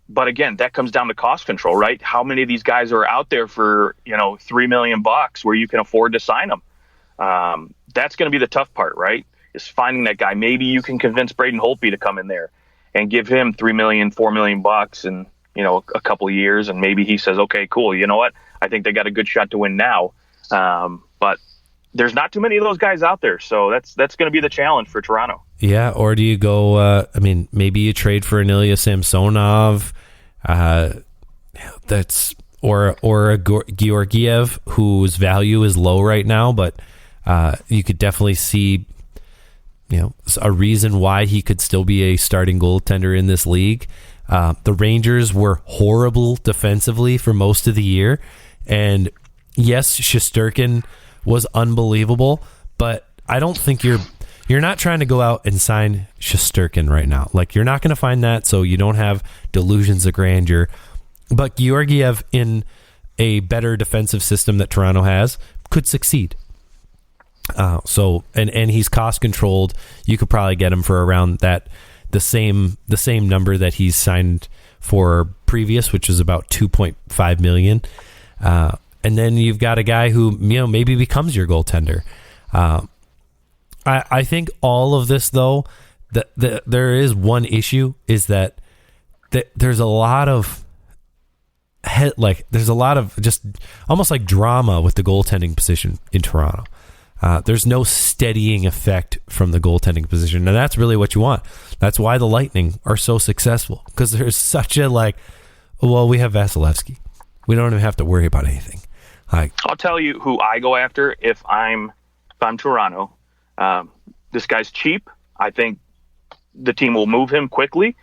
But again, that comes down to cost control, right? How many of these guys are out there for, $3 million where you can afford to sign them? That's going to be the tough part, right? Is finding that guy. Maybe you can convince Braden Holtby to come in there and give him $3 million, $4 million in, a couple of years. And maybe he says, okay, cool. You know what? I think they got a good shot to win now. But there's not too many of those guys out there. So that's going to be the challenge for Toronto. Yeah. Or do you go, maybe you trade for an Ilya Samsonov, or a Georgiev, whose value is low right now, but you could definitely see, a reason why he could still be a starting goaltender in this league. The Rangers were horrible defensively for most of the year, and yes, Shesterkin was unbelievable, but I don't think you're not trying to go out and sign Shesterkin right now. Like, you're not going to find that, so you don't have delusions of grandeur. But Georgiev, in a better defensive system that Toronto has, could succeed. And he's cost controlled. You could probably get him for around the same number that he's signed for previous, which is about $2.5 million. And then you've got a guy who maybe becomes your goaltender. I think all of this, though, there is one issue, is that there's a lot of just almost like drama with the goaltending position in Toronto. There's no steadying effect from the goaltending position, and that's really what you want. That's why the Lightning are so successful, because there's such a we have Vasilevsky. We don't even have to worry about anything. I'll tell you who I go after if I'm Toronto. This guy's cheap. I think the team will move him quickly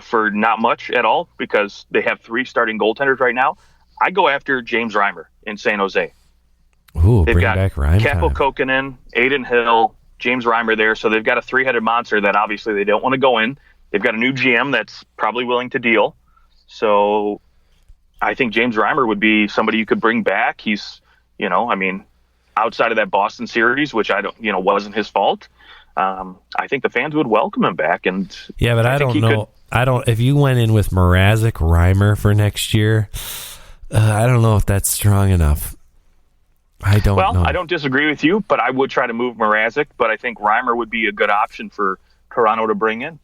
for not much at all, because they have 3 starting goaltenders right now. I go after James Reimer in San Jose. Ooh, they've bring got back Reimer. Kaapo Kokkonen, Aiden Hill, James Reimer there. So they've got a 3-headed monster that obviously they don't want to go in. They've got a new GM that's probably willing to deal. So I think James Reimer would be somebody you could bring back. He's, outside of that Boston series, which wasn't his fault. I think the fans would welcome him back. And yeah, but I don't know. If you went in with Mrazek, Reimer for next year, I don't know if that's strong enough. I don't know. I don't disagree with you, but I would try to move Mrazek, but I think Reimer would be a good option for Toronto to bring in.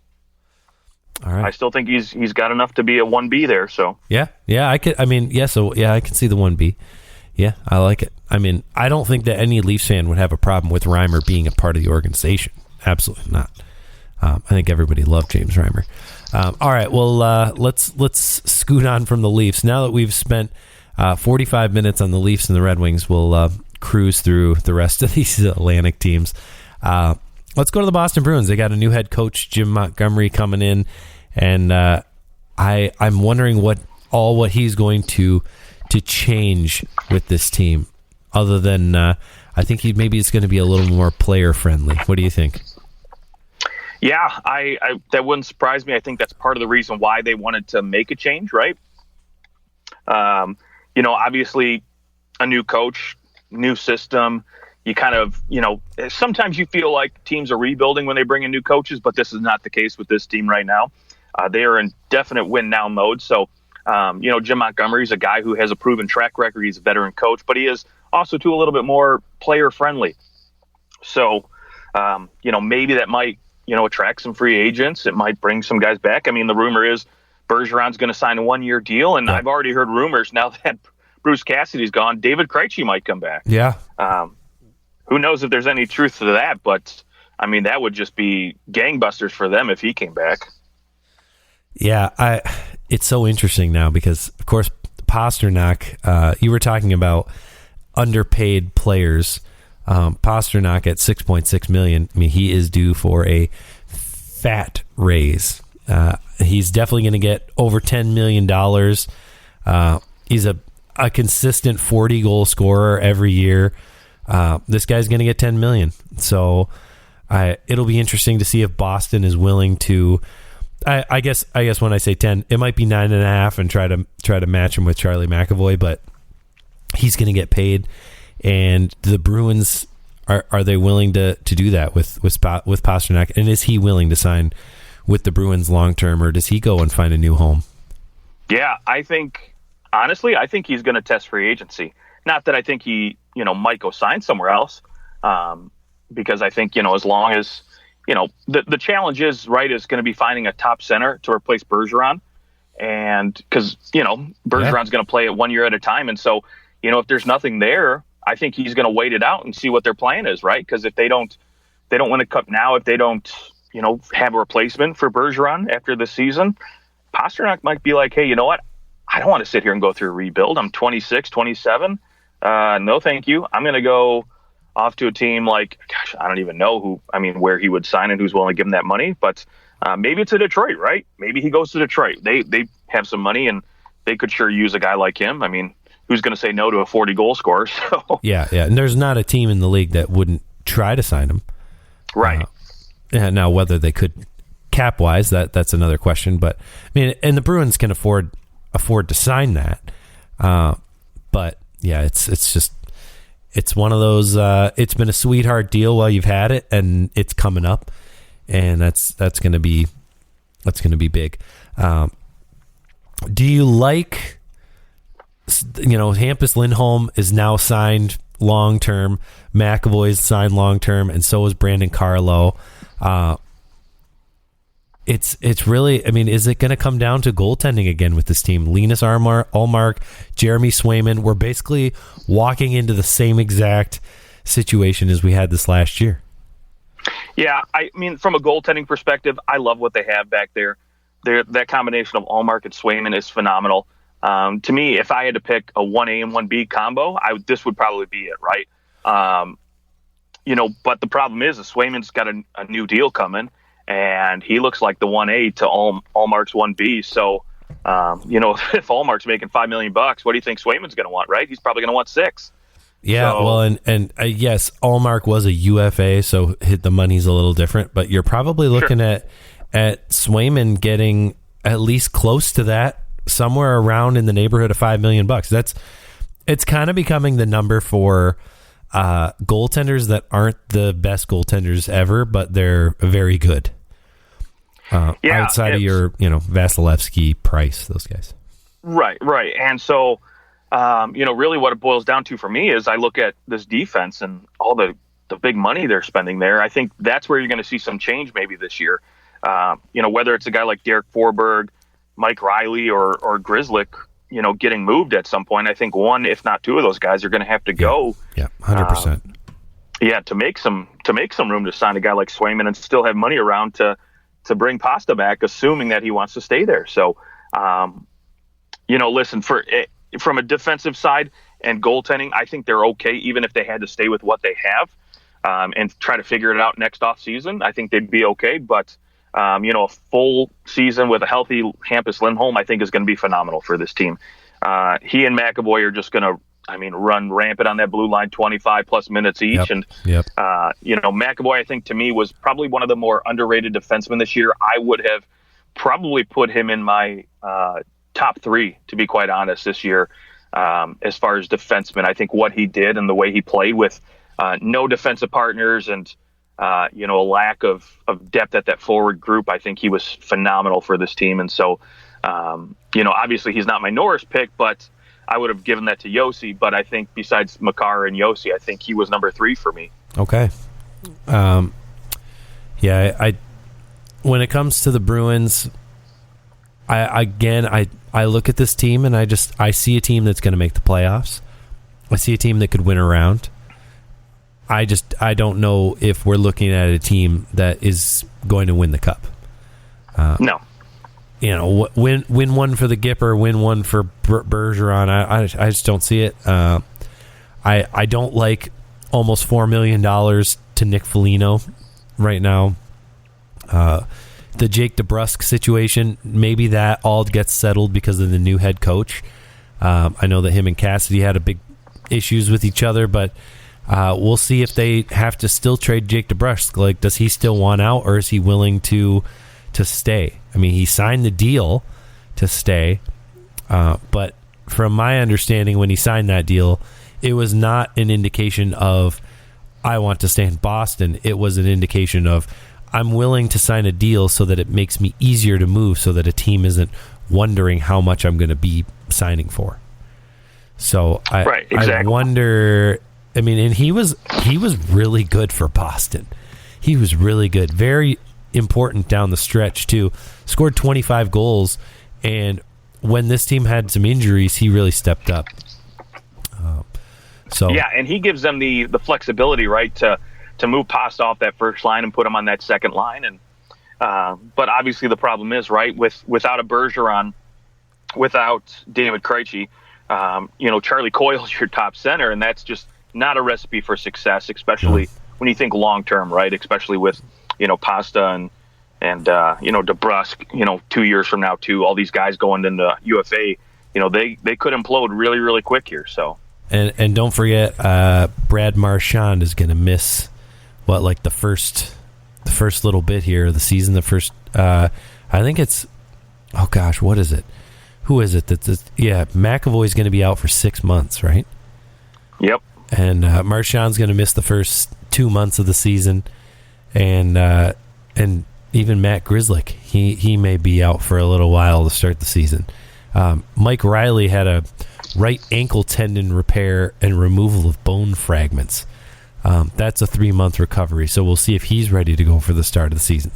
All right. I still think he's got enough to be a 1B there. So yeah, I could. I can see the 1B. Yeah, I like it. I don't think that any Leafs fan would have a problem with Reimer being a part of the organization. Absolutely not. I think everybody loved James Reimer. All right, well, let's scoot on from the Leafs. Now that we've spent 45 minutes on the Leafs and the Red Wings, we'll cruise through the rest of these Atlantic teams. let's go to the Boston Bruins. They got a new head coach, Jim Montgomery, coming in, and I'm wondering what he's going to change with this team. Other than I think maybe it's going to be a little more player friendly. What do you think? Yeah, I that wouldn't surprise me. I think that's part of the reason why they wanted to make a change, right? Obviously, a new coach, new system. You kind of, sometimes you feel like teams are rebuilding when they bring in new coaches, but this is not the case with this team right now. They are in definite win now mode. So, Jim Montgomery is a guy who has a proven track record. He's a veteran coach, but he is also too a little bit more player friendly. So, maybe that might, attract some free agents. It might bring some guys back. I mean, the rumor is Bergeron's going to sign a 1-year deal, and I've already heard rumors now that Bruce Cassidy's gone, David Krejci might come back. Yeah. Who knows if there's any truth to that, but I mean, that would just be gangbusters for them if he came back. Yeah, it's so interesting now because, of course, Pastrnak, you were talking about underpaid players. Pastrnak at $6.6 million. I mean, he is due for a fat raise. He's definitely going to get over $10 million. He's a consistent 40-goal scorer every year. This guy's going to get $10 million. So it'll be interesting to see if Boston is willing to. I guess when I say 10, it might be 9.5 and try to match him with Charlie McAvoy, but he's going to get paid. And the Bruins, are they willing to do that with Pastrnak? And is he willing to sign with the Bruins long term, or does he go and find a new home? Yeah, I think he's going to test free agency. Not that I think he might go sign somewhere else, because I think as long as the challenge is going to be finding a top center to replace Bergeron, and because Bergeron's going to play it 1 year at a time, and so if there's nothing there, I think he's going to wait it out and see what their plan is, right? Because if they don't win a cup now, if they don't have a replacement for Bergeron after the season, Pastrnak might be like, hey, you know what? I don't want to sit here and go through a rebuild. I'm 26, 27. No, thank you. I'm going to go off to a team like, I don't even know where he would sign and who's willing to give him that money. But maybe it's a Detroit, right? Maybe he goes to Detroit. They have some money and they could sure use a guy like him. I mean, who's going to say no to a 40-goal scorer? So yeah. And there's not a team in the league that wouldn't try to sign him. Right. Now, whether they could cap-wise, that's another question. But, I mean, and the Bruins can afford to sign that. But, yeah, it's one of those, it's been a sweetheart deal while you've had it, and it's coming up. And that's going to be big. Do you like... Hampus Lindholm is now signed long-term. McAvoy's signed long-term, and so is Brandon Carlo. It's really, I mean, is it going to come down to goaltending again with this team? Linus Ullmark, Jeremy Swayman. We're basically walking into the same exact situation as we had this last year. Yeah, I mean, from a goaltending perspective, I love what they have back there. That combination of Ullmark and Swayman is phenomenal. To me, if I had to pick a 1A and 1B combo, this would probably be it, right? But the problem is Swayman's got a new deal coming, and he looks like the 1A to Ullmark's 1B. So, if Ullmark's making $5 million, what do you think Swayman's going to want, right? He's probably going to want 6. Yeah, so, well, and yes, Ullmark was a UFA, so the money's a little different, but you're probably looking at Swayman getting at least close to that, somewhere around in the neighborhood of $5 million. It's kind of becoming the number for goaltenders that aren't the best goaltenders ever, but they're very good. Outside of your, Vasilevsky, Price, those guys. Right. And so, really what it boils down to for me is I look at this defense and all the big money they're spending there. I think that's where you're going to see some change maybe this year. Whether it's a guy like Derek Forberg, Mike Riley, or Grzelcyk, getting moved at some point. I think one, if not two of those guys are going to have to go. Yeah, 100%. To make some room to sign a guy like Swayman and still have money around to bring Pasta back, assuming that he wants to stay there. So, listen, from a defensive side and goaltending, I think they're okay, even if they had to stay with what they have. and try to figure it out next offseason, I think they'd be okay. But, a full season with a healthy Hampus Lindholm, I think is going to be phenomenal for this team. He and McAvoy are just going to, run rampant on that blue line, 25-plus minutes each. McAvoy, I think, to me, was probably one of the more underrated defensemen this year. I would have probably put him in my top 3, to be quite honest, this year. As far as defensemen, I think what he did and the way he played with no defensive partners and, a lack of depth at that forward group, I think he was phenomenal for this team. And so, obviously he's not my Norris pick, but I would have given that to Yossi. But I think besides Makar and Yossi, I think he was number 3 for me. Okay. I when it comes to the Bruins, I look at this team and I see a team that's going to make the playoffs. I see a team that could win a round. I don't know if we're looking at a team that is going to win the cup. No. Win one for the Gipper, win one for Bergeron. I just don't see it. I don't like almost $4 million to Nick Foligno right now. The Jake DeBrusk situation, maybe that all gets settled because of the new head coach. I know that him and Cassidy had a big issues with each other, but we'll see if they have to still trade Jake DeBrusk. Like, does he still want out, or is he willing to stay? He signed the deal to stay, but from my understanding, when he signed that deal, it was not an indication of I want to stay in Boston. It was an indication of I'm willing to sign a deal so that it makes me easier to move, so that a team isn't wondering how much I'm going to be signing for. So I wonder. And he was really good for Boston. He was really good, very important down the stretch too. Scored 25 goals, and when this team had some injuries, he really stepped up. And he gives them the flexibility, right, to move Pasta off that first line and put him on that second line. And but obviously the problem is, right, without a Bergeron, without David Krejci, Charlie Coyle's your top center, and that's just not a recipe for success, especially when you think long term, right? Especially with Pasta and DeBrusk, 2 years from now too. All these guys going into UFA, they could implode really, really quick here. So and don't forget, Brad Marchand is going to miss the first little bit here of the season. The first, I think it's, oh gosh, what is it? Who is it? McAvoy's going to be out for 6 months, right? Yep. And Marchand's going to miss the first 2 months of the season, and even Matt Grzelcyk, he may be out for a little while to start the season. Mike Riley had a right ankle tendon repair and removal of bone fragments. That's a 3-month recovery, so we'll see if he's ready to go for the start of the season.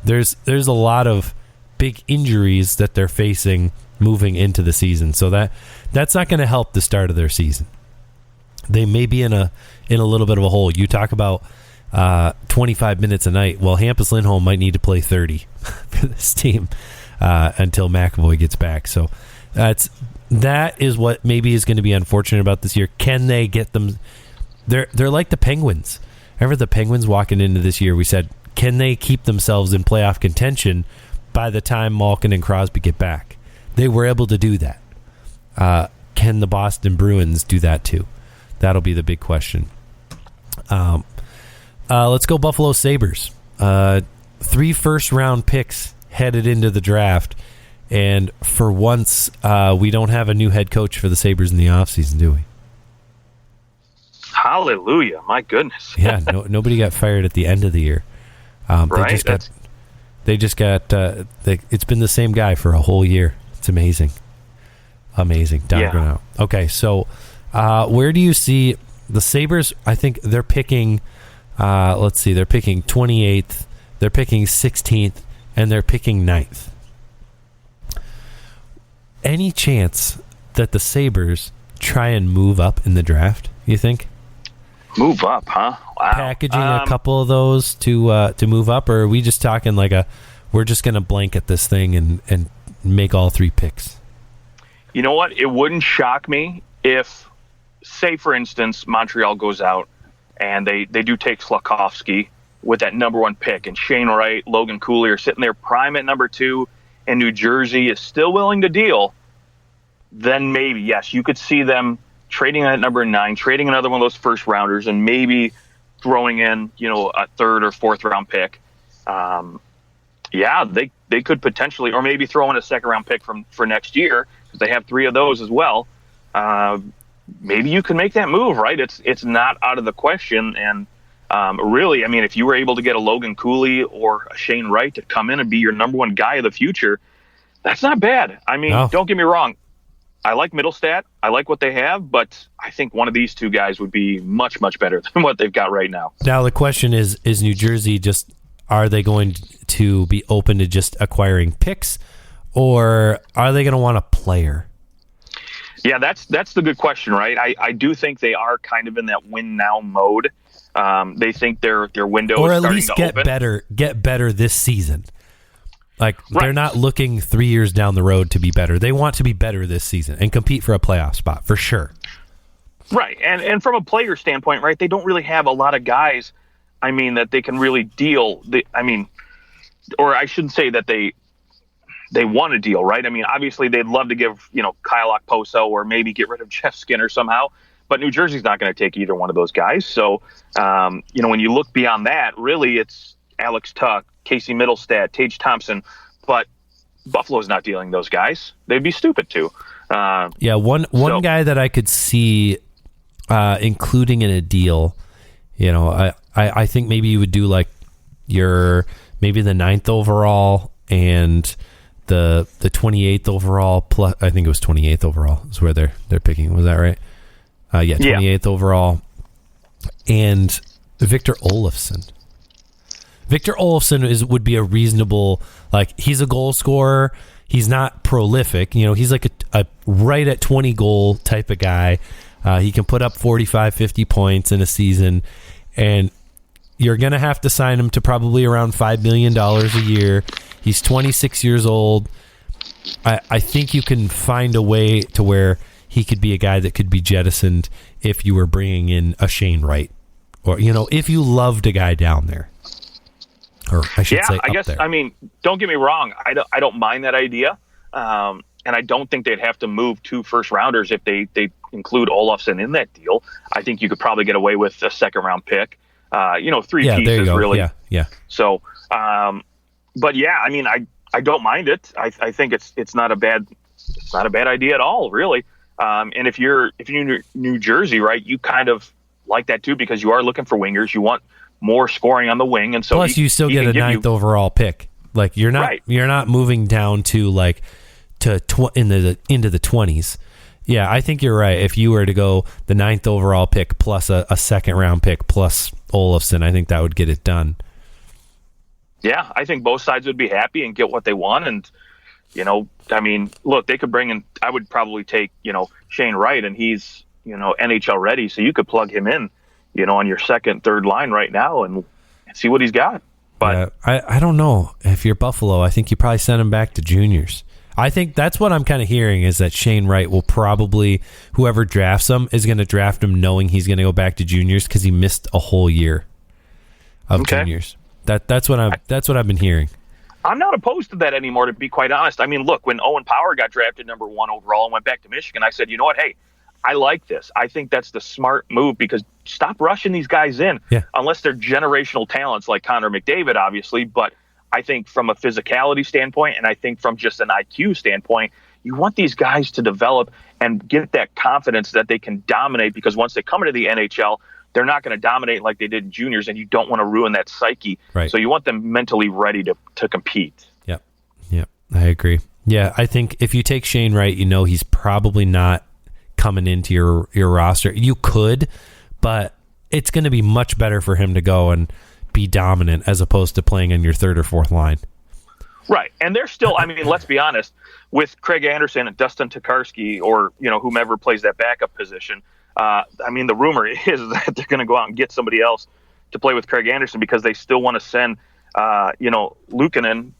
There's a lot of big injuries that they're facing moving into the season, so that's not going to help the start of their season. They may be in a little bit of a hole. You talk about 25 minutes a night. Well, Hampus Lindholm might need to play 30 for this team until McAvoy gets back. So that is what maybe is going to be unfortunate about this year. Can they get them? They're like the Penguins. Remember the Penguins walking into this year? We said, can they keep themselves in playoff contention by the time Malkin and Crosby get back? They were able to do that. Can the Boston Bruins do that too? That'll be the big question. Let's go Buffalo Sabres. 3 first-round picks headed into the draft, and for once, we don't have a new head coach for the Sabres in the offseason, do we? Hallelujah. My goodness. Yeah, nobody got fired at the end of the year. Right? It's been the same guy for a whole year. It's amazing. Don Granato. Okay, so where do you see the Sabres? I think they're picking, they're picking 28th, they're picking 16th, and they're picking 9th. Any chance that the Sabres try and move up in the draft, you think? Move up, huh? Wow. Packaging a couple of those to move up, or are we just talking we're just going to blanket this thing and make all 3 picks? You know what? It wouldn't shock me if, say, for instance, Montreal goes out and they do take Slafkovsky with that number 1 pick, and Shane Wright, Logan Cooley are sitting there prime at number 2, and New Jersey is still willing to deal, then maybe, yes, you could see them trading at number 9, trading another one of those first rounders, and maybe throwing in, a 3rd or 4th round pick. They could potentially, or maybe throw in a 2nd round pick for next year, because they have 3 of those as well. Maybe you can make that move, right? It's not out of the question. And really, I mean, if you were able to get a Logan Cooley or a Shane Wright to come in and be your number 1 guy of the future, that's not bad. I mean, Don't get me wrong. I like Middlestat. I like what they have, but I think one of these 2 guys would be much, much better than what they've got right now. Now the question is New Jersey are they going to be open to just acquiring picks, or are they going to want a player? Yeah, that's the good question, right? I do think they are kind of in that win now mode. They think their window or is at starting least to open. Get better this season. Like, Right. They're not looking 3 years down the road to be better. They want to be better this season and compete for a playoff spot for sure. Right, and from a player standpoint, right, they don't really have a lot of guys, I mean, that they can really deal. Or I shouldn't say that they want to deal, right? I mean, obviously they'd love to give, Kyle Okposo or maybe get rid of Jeff Skinner somehow, but New Jersey's not going to take either one of those guys. So, when you look beyond that, really it's Alex Tuck, Casey Middlestat, Tage Thompson, but Buffalo's not dealing those guys. They'd be stupid to. One guy that I could see including in a deal, I think maybe you would do like maybe the 9th overall and the 28th overall plus, I think it was 28th overall is where they're picking. Was that right? 28th overall, and Victor Olofsson. Victor Olofsson would be a reasonable, like, he's a goal scorer. He's not prolific. He's like a right at 20 goal type of guy. He can put up 45, 50 points in a season, and you're going to have to sign him to probably around $5 million a year. He's 26 years old. I think you can find a way to where he could be a guy that could be jettisoned if you were bringing in a Shane Wright, or, if you loved a guy down there. Or I should say I guess, there. I mean, don't get me wrong. I don't mind that idea. And I don't think they'd have to move 2 first rounders if they include Olofsson in that deal. I think you could probably get away with a 2nd round pick. 3 pieces really. Yeah. So, but yeah, I mean, I don't mind it. I think it's not a bad idea at all, really. And if you're New Jersey, right, you kind of like that too, because you are looking for wingers. You want more scoring on the wing, and so plus you still get a 9th overall pick. Like, you're not moving down to like into the 20s. Yeah, I think you're right. If you were to go the 9th overall pick plus a 2nd round pick plus Olofsson, I think that would get it done. Yeah, I think both sides would be happy and get what they want. And, I mean, look, they could bring in, I would probably take, Shane Wright, and he's, NHL ready. So you could plug him in, on your 2nd, 3rd line right now and see what he's got. But I don't know. If you're Buffalo, I think you probably send him back to juniors. I think that's what I'm kind of hearing, is that Shane Wright will probably, whoever drafts him is going to draft him knowing he's going to go back to juniors because he missed a whole year of juniors. That's what I've been hearing. I'm not opposed to that anymore, to be quite honest. I mean, look, when Owen Power got drafted number 1 overall and went back to Michigan, I said, you know what? Hey, I like this. I think that's the smart move, because stop rushing these guys in unless they're generational talents like Connor McDavid, obviously. But I think from a physicality standpoint, and I think from just an IQ standpoint, you want these guys to develop and get that confidence that they can dominate, because once they come into the NHL, they're not going to dominate like they did in juniors, and you don't want to ruin that psyche. Right. So you want them mentally ready to compete. Yep, I agree. Yeah, I think if you take Shane Wright, he's probably not coming into your roster. You could, but it's going to be much better for him to go and be dominant as opposed to playing on your 3rd or 4th line. Right. And they're still, I mean, let's be honest, with Craig Anderson and Dustin Tokarski, or, whomever plays that backup position, I mean, the rumor is that they're going to go out and get somebody else to play with Craig Anderson, because they still want to send, Luukkonen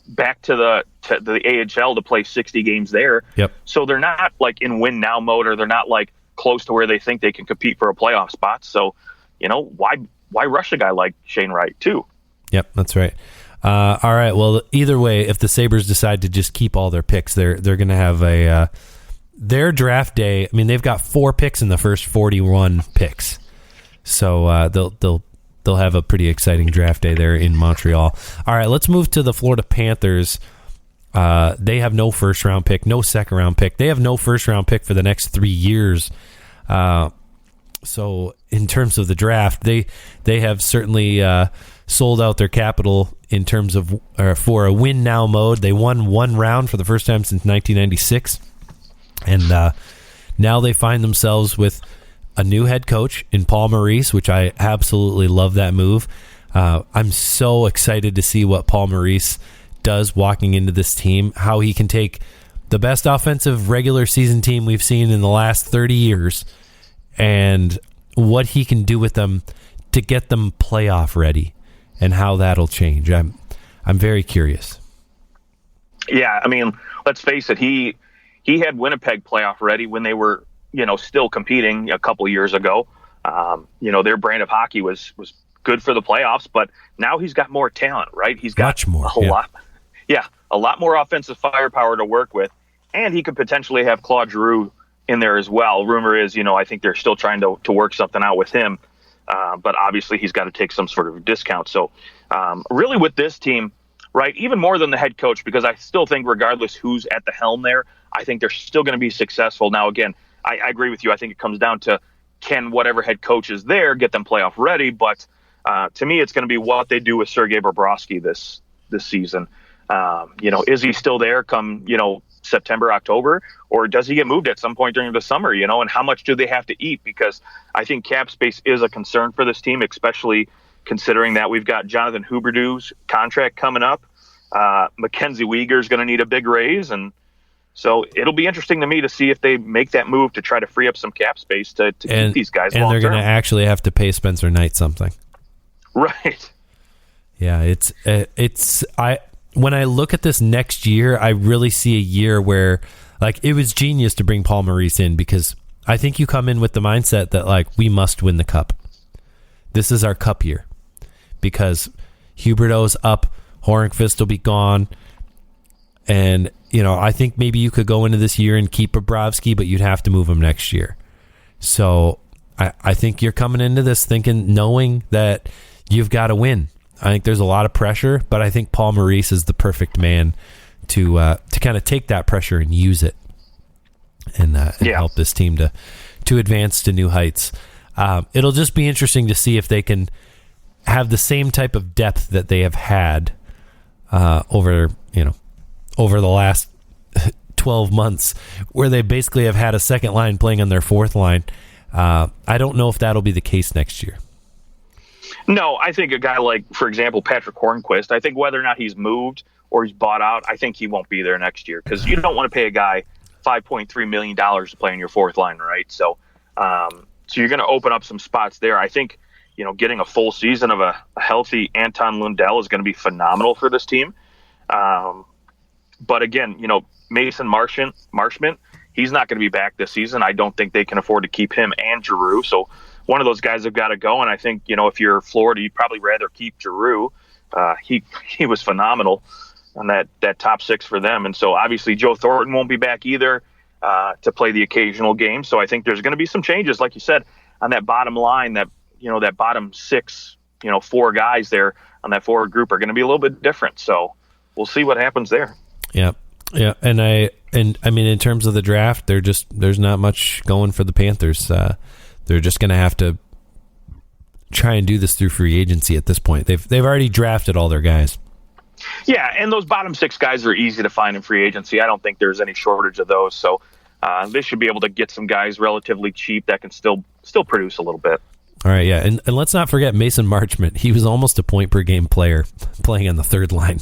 back to the AHL to play 60 games there. Yep. So they're not like in win now mode, or they're not like close to where they think they can compete for a playoff spot. So why rush a guy like Shane Wright too? Yep, that's right. All right. Well, either way, if the Sabres decide to just keep all their picks, they're going to have their draft day. I mean, they've got 4 picks in the first 41 picks, so they'll have a pretty exciting draft day there in Montreal. All right, let's move to the Florida Panthers. They have no first round pick, no second round pick. They have no first round pick for the next 3 years. So in terms of the draft, they have certainly sold out their capital in terms of for a win now mode. They won 1 round for the first time since 1996, and now they find themselves with a new head coach in Paul Maurice, which I absolutely love that move. I'm so excited to see what Paul Maurice does walking into this team, how he can take the best offensive regular season team we've seen in the last 30 years and what he can do with them to get them playoff ready and how that'll change. I'm very curious. Yeah, I mean, let's face it, he had Winnipeg playoff ready when they were, still competing a couple of years ago. Their brand of hockey was good for the playoffs, but now he's got more talent, right? He's got much more, a lot more offensive firepower to work with, and he could potentially have Claude Giroux in there as well. Rumor is, I think they're still trying to work something out with him, but obviously he's got to take some sort of discount. So really with this team, right, even more than the head coach, because I still think regardless who's at the helm there, I think they're still going to be successful. Now, again, I agree with you. I think it comes down to can whatever head coach is there get them playoff ready, but to me it's going to be what they do with Sergei Bobrovsky this season. Is he still there come, September, October, or does he get moved at some point during the summer, and how much do they have to eat? Because I think cap space is a concern for this team, especially considering that we've got Jonathan Huberdeau's contract coming up. Mackenzie Weegar's going to need a big raise. And so it'll be interesting to me to see if they make that move to try to free up some cap space to keep these guys long-term. And they're going to actually have to pay Spencer Knight something. Right. Yeah, when I look at this next year, I really see a year where, it was genius to bring Paul Maurice in, because I think you come in with the mindset that, we must win the cup. This is our cup year, because Huberdeau's up, Hornqvist will be gone, and, I think maybe you could go into this year and keep Bobrovsky, but you'd have to move him next year. So I think you're coming into this knowing that you've got to win. I think there's a lot of pressure, but I think Paul Maurice is the perfect man to kind of take that pressure and use it and help this team to advance to new heights. It'll just be interesting to see if they can have the same type of depth that they have had over the last 12 months, where they basically have had a second line playing on their fourth line. I don't know if that'll be the case next year. No, I think a guy like, for example, Patrick Hornqvist, I think whether or not he's moved or he's bought out, I think he won't be there next year, because you don't want to pay a guy $5.3 million to play on your fourth line, right? So you're going to open up some spots there. I think, getting a full season of a healthy Anton Lundell is going to be phenomenal for this team. But again, Mason Marchment, he's not going to be back this season. I don't think they can afford to keep him and Giroux. So one of those guys have got to go. And I think, if you're Florida, you'd probably rather keep Giroux. He was phenomenal on that top six for them. And so obviously Joe Thornton won't be back either to play the occasional game. So I think there's going to be some changes, like you said, on that bottom line, that bottom six, 4 guys there on that forward group are going to be a little bit different. So we'll see what happens there. Yeah. Yeah. And I mean, in terms of the draft, there's not much going for the Panthers. They're just going to have to try and do this through free agency at this point. They've already drafted all their guys. Yeah, and those bottom 6 guys are easy to find in free agency. I don't think there's any shortage of those. So they should be able to get some guys relatively cheap that can still produce a little bit. All right, yeah, and let's not forget Mason Marchment. He was almost a point-per-game player playing on the third line.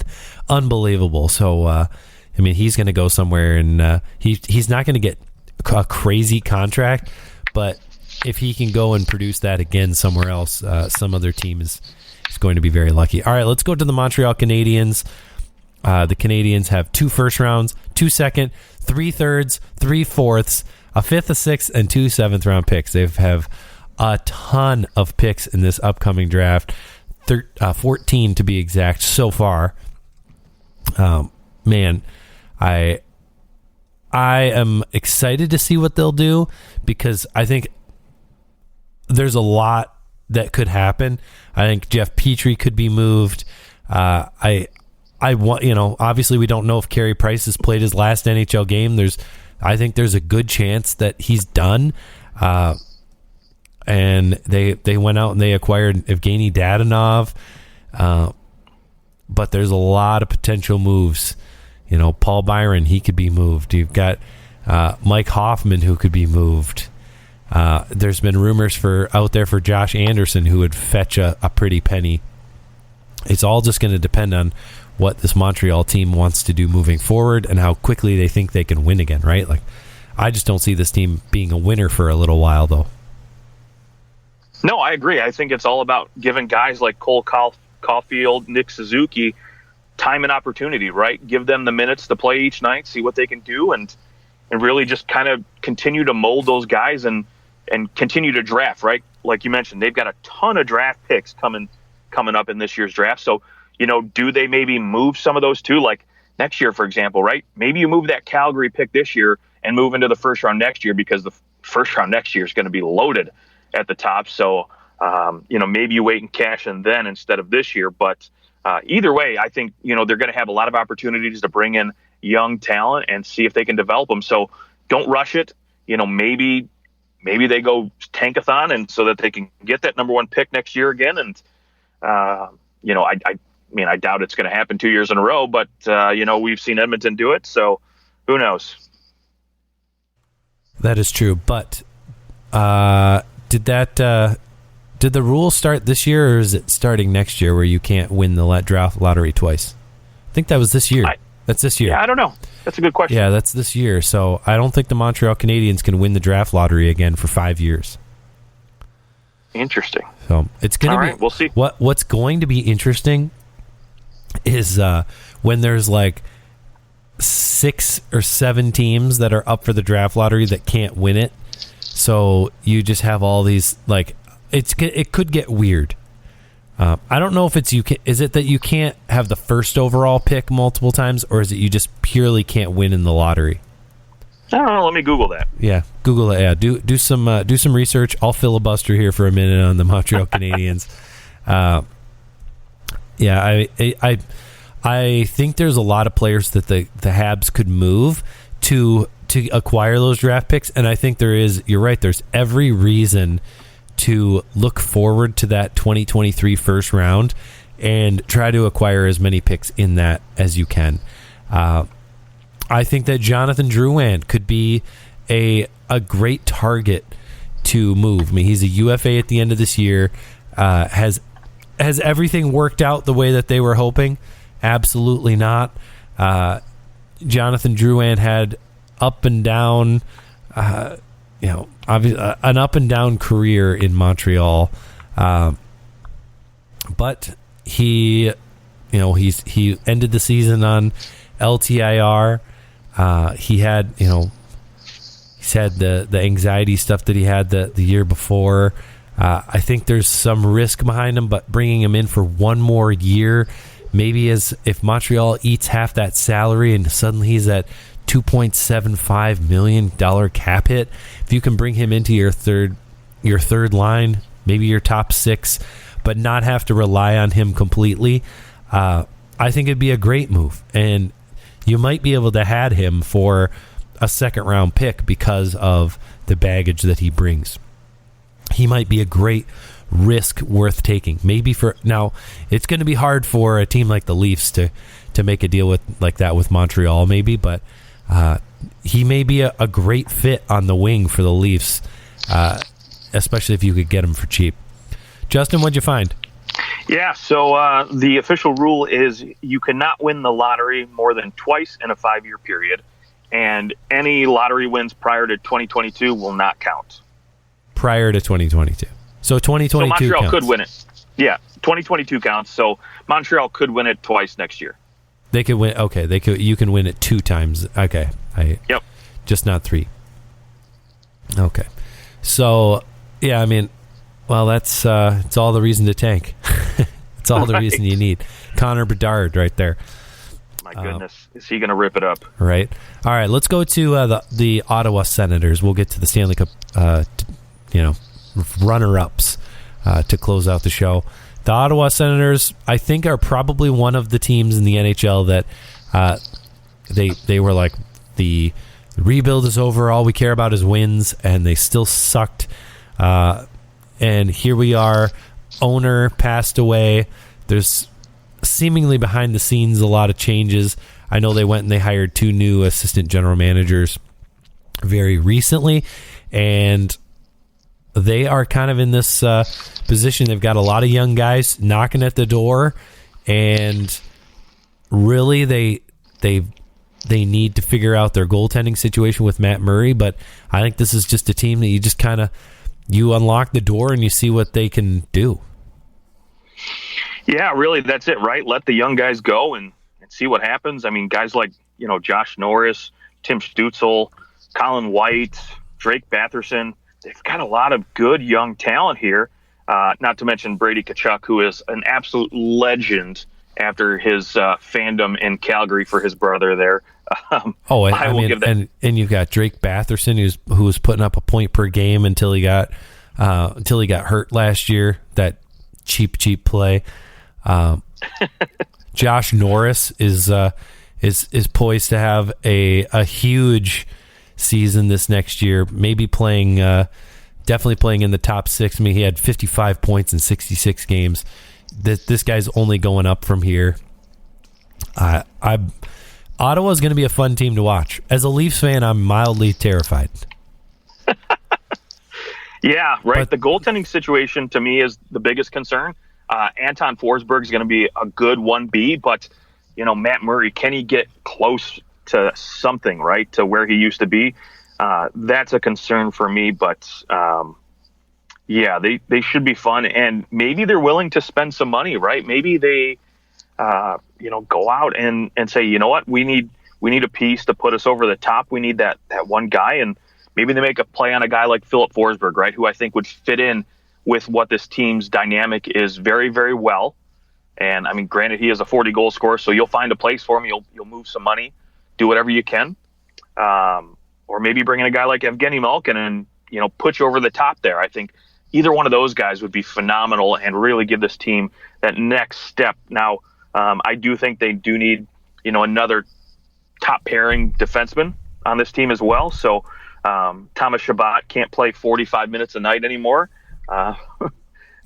Unbelievable. So, he's going to go somewhere, and he's not going to get a crazy contract, but if he can go and produce that again somewhere else, some other team is going to be very lucky. All right, let's go to the Montreal Canadiens. The Canadiens have 2 first rounds, 2 second, 3 thirds, 3 fourths, a 5th, a 6th, and 2 7th round picks. They have a ton of picks in this upcoming draft, 14 to be exact so far. Man, I am excited to see what they'll do, because I think there's a lot that could happen. I think Jeff Petrie could be moved. I want, obviously we don't know if Carey Price has played his last NHL game. I think there's a good chance that he's done. And they went out and they acquired Evgeny Dadonov. But there's a lot of potential moves. Paul Byron, he could be moved. You've got Mike Hoffman, who could be moved. There's been rumors out there for Josh Anderson, who would fetch a pretty penny. It's all just going to depend on what this Montreal team wants to do moving forward and how quickly they think they can win again, right? Like, I just don't see this team being a winner for a little while, though. No, I agree. I think it's all about giving guys like Cole Caulfield, Nick Suzuki time and opportunity, right? Give them the minutes to play each night, see what they can do, and really just kind of continue to mold those guys and continue to draft, right? Like you mentioned, they've got a ton of draft picks coming up in this year's draft. So, do they maybe move some of those too? Like next year, for example, right? Maybe you move that Calgary pick this year and move into the first round next year, because the first round next year is going to be loaded at the top. So, maybe you wait and cash in then instead of this year. But either way, I think, they're going to have a lot of opportunities to bring in young talent and see if they can develop them. So don't rush it. Maybe they go tankathon and so that they can get that number one pick next year again. And, I doubt it's going to happen 2 years in a row, but, we've seen Edmonton do it. So who knows? That is true. But did the rule start this year, or is it starting next year where you can't win the draft lottery twice? I think that was this year. That's this year. Yeah, I don't know. That's a good question. Yeah, that's this year. So I don't think the Montreal Canadiens can win the draft lottery again for 5 years. Interesting. So it's going to be. All right, we'll see. What's going to be interesting is when there's like 6 or 7 teams that are up for the draft lottery that can't win it. So you just have all these, like, it could get weird. I don't know if is it that you can't have the first overall pick multiple times, or is it you just purely can't win in the lottery? I don't know. Let me Google that. Yeah, Google it. Yeah, do some research. I'll filibuster here for a minute on the Montreal Canadiens. I think there's a lot of players that the Habs could move to acquire those draft picks, and I think there is. You're right. There's every reason to look forward to that 2023 first round and try to acquire as many picks in that as you can. I think that Jonathan Drouin could be a great target to move. I mean, he's a UFA at the end of this year. Has everything worked out the way that they were hoping? Absolutely not. Jonathan Drouin had up and down, an up and down career in Montreal, but he ended the season on LTIR. He's had the anxiety stuff that he had the year before. I think there's some risk behind him, but bringing him in for one more year, maybe if Montreal eats half that salary and suddenly he's at $2.75 million cap hit, if you can bring him into your third line, maybe your top 6, but not have to rely on him completely, I think it'd be a great move. And you might be able to add him for a second round pick because of the baggage that he brings. He might be a great risk worth taking. Maybe now it's going to be hard for a team like the Leafs to make a deal like that with Montreal, maybe, but he may be a great fit on the wing for the Leafs, especially if you could get him for cheap. Justin, what'd you find? Yeah, so the official rule is you cannot win the lottery more than twice in a 5-year period, and any lottery wins prior to 2022 will not count. Prior to 2022. So 2022 so Montreal counts. could win it. Yeah, 2022 counts, so Montreal could win it twice next year. They could win. Okay, they could. You can win it 2 times. Okay, Yep. Just not 3. Okay, so yeah, I mean, Well, that's it's all the reason to tank. It's all the reason you need. Connor Bedard right there. My goodness, is he going to rip it up? Right. All right, let's go to the Ottawa Senators. We'll get to the Stanley Cup, runner-ups to close out the show. The Ottawa Senators, I think, are probably one of the teams in the NHL that they were like, the rebuild is over, all we care about is wins, and they still sucked. And here we are. Owner passed away. There's seemingly behind the scenes a lot of changes. I know they went and they hired 2 new assistant general managers very recently, and they are kind of in this position. They've got a lot of young guys knocking at the door, and really they need to figure out their goaltending situation with Matt Murray. But I think this is just a team that you just kind of you unlock the door and you see what they can do. Yeah, really, that's it, right? Let the young guys go and see what happens. I mean, guys like, Josh Norris, Tim Stützle, Colin White, Drake Batherson, they've got a lot of good young talent here, not to mention Brady Tkachuk, who is an absolute legend after his fandom in Calgary for his brother there. And you've got Drake Batherson, who was putting up a point per game until he got hurt last year. That cheap play. Josh Norris is poised to have a huge season this next year. Maybe definitely playing in the top 6. I mean, he had 55 points in 66 games. This guy's only going up from here. Ottawa is going to be a fun team to watch. As a Leafs fan, I'm mildly terrified. Yeah, right. The goaltending situation to me is the biggest concern. Anton Forsberg is going to be a good 1B, but Matt Murray, can he get close to something, right, to where he used to be? That's a concern for me, but yeah, they should be fun, and maybe they're willing to spend some money, right? Maybe they go out and say, you know what, we need a piece to put us over the top. We need that one guy, and maybe they make a play on a guy like Philip Forsberg, right, who I think would fit in with what this team's dynamic is very, very well. And I mean, granted, he is a 40-goal scorer, so you'll find a place for him. You'll move some money, do whatever you can, or maybe bring in a guy like Evgeny Malkin and put you over the top there. I think either one of those guys would be phenomenal and really give this team that next step. Now, I do think they do need another top pairing defenseman on this team as well. So Thomas Chabot can't play 45 minutes a night anymore.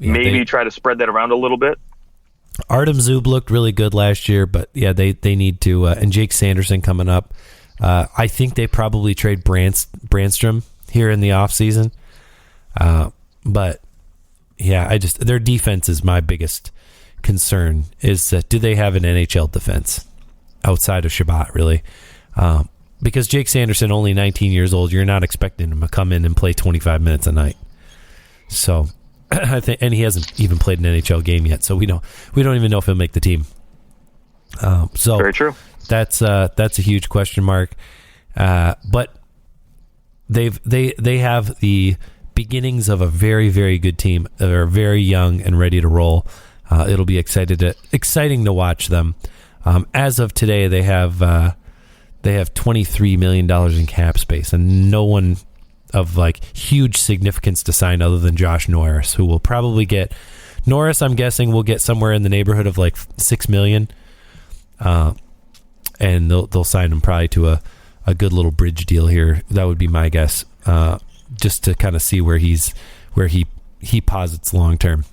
Maybe try to spread that around a little bit. Artem Zub looked really good last year, but yeah, they need to. And Jake Sanderson coming up. I think they probably trade Brandstrom here in the offseason. But yeah, their defense is my biggest concern. Is do they have an NHL defense outside of Chabot, really? Because Jake Sanderson, only 19 years old, you're not expecting him to come in and play 25 minutes a night. So I think, and he hasn't even played an NHL game yet, so we don't even know if he'll make the team. So very true. That's a huge question mark. But they have the beginnings of a very, very good team. They're very young and ready to roll. It'll be exciting to watch them. As of today, they have $23 million in cap space, and no one of huge significance to sign other than Josh Norris, who will probably get Norris. I'm guessing will get somewhere in the neighborhood of $6 million, and they'll sign him probably to a good little bridge deal here. That would be my guess, just to kind of see where he posits long term.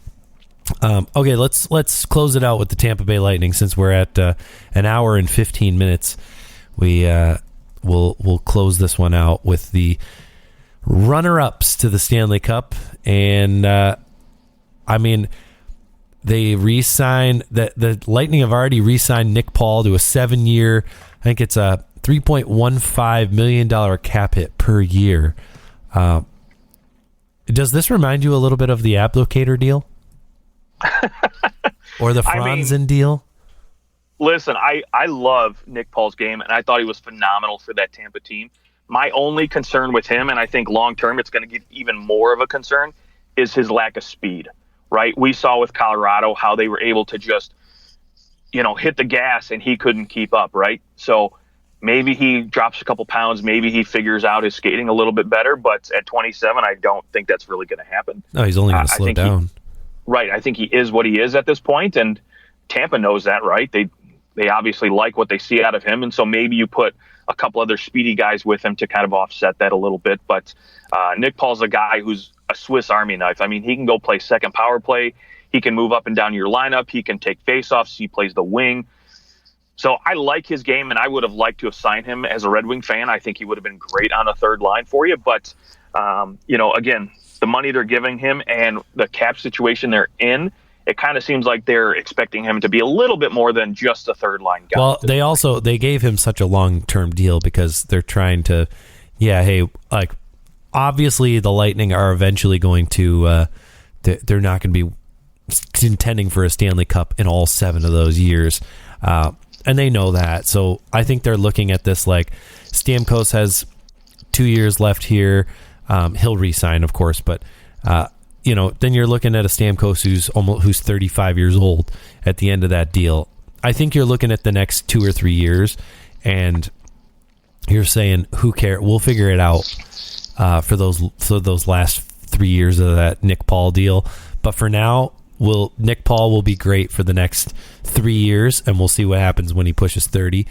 Okay, let's close it out with the Tampa Bay Lightning, since we're at an hour and 15 minutes. We'll close this one out with the runner-ups to the Stanley Cup, and I mean, they re-signed the Lightning have already re-signed Nick Paul to a 7-year. I think it's a $3.15 million cap hit per year. Does this remind you a little bit of the Abdelkader deal? Or the Franzen deal? Listen, I love Nick Paul's game, and I thought he was phenomenal for that Tampa team. My only concern with him, and I think long-term it's going to get even more of a concern, is his lack of speed, right? We saw with Colorado how they were able to just, hit the gas and he couldn't keep up, right? So maybe he drops a couple pounds. Maybe he figures out his skating a little bit better. But at 27, I don't think that's really going to happen. No, he's only going to slow down. Right. I think he is what he is at this point, and Tampa knows that, right? They obviously like what they see out of him, and so maybe you put a couple other speedy guys with him to kind of offset that a little bit. But Nick Paul's a guy who's a Swiss Army knife. I mean, he can go play second power play. He can move up and down your lineup. He can take faceoffs. He plays the wing. So I like his game, and I would have liked to have signed him as a Red Wing fan. I think he would have been great on a third line for you. But, again, the money they're giving him and the cap situation they're in, it kind of seems like they're expecting him to be a little bit more than just a third line guy. Well, they gave him such a long-term deal because they're trying to, obviously the Lightning are eventually going to, they're not going to be contending for a Stanley Cup in all 7 of those years. And they know that. So I think they're looking at this like Stamkos has 2 years left here. He'll re-sign, of course, but then you're looking at a Stamkos who's 35 years old at the end of that deal. I think you're looking at the next 2 or 3 years, and you're saying, "Who cares? We'll figure it out for those last 3 years of that Nick Paul deal." But for now, Nick Paul will be great for the next 3 years, and we'll see what happens when he pushes 30.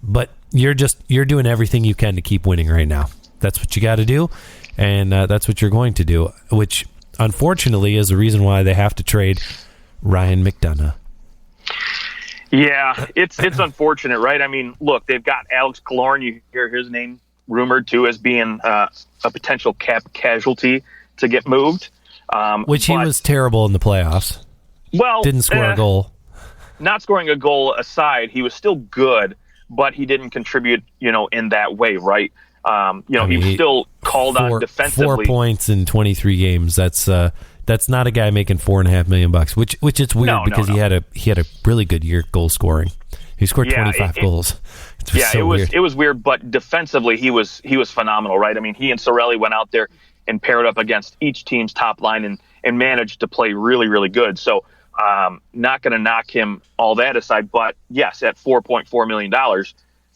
But you're doing everything you can to keep winning right now. That's what you got to do, and that's what you're going to do, which unfortunately is the reason why they have to trade Ryan McDonagh. Yeah, it's unfortunate, right? I mean, look, they've got Alex Killorn. You hear his name rumored too as being a potential cap casualty to get moved. He was terrible in the playoffs. Well, didn't score a goal. Not scoring a goal aside, he was still good, but he didn't contribute, in that way, right? He was still called on defensively. 4 points in 23 games. That's not a guy making $4.5 million, which it's weird because he had a really good year goal scoring. He scored 25 goals. It was weird, but defensively he was phenomenal, right? I mean, he and Cirelli went out there and paired up against each team's top line and managed to play really, really good. So not going to knock him all that aside, but yes, at $4.4 million,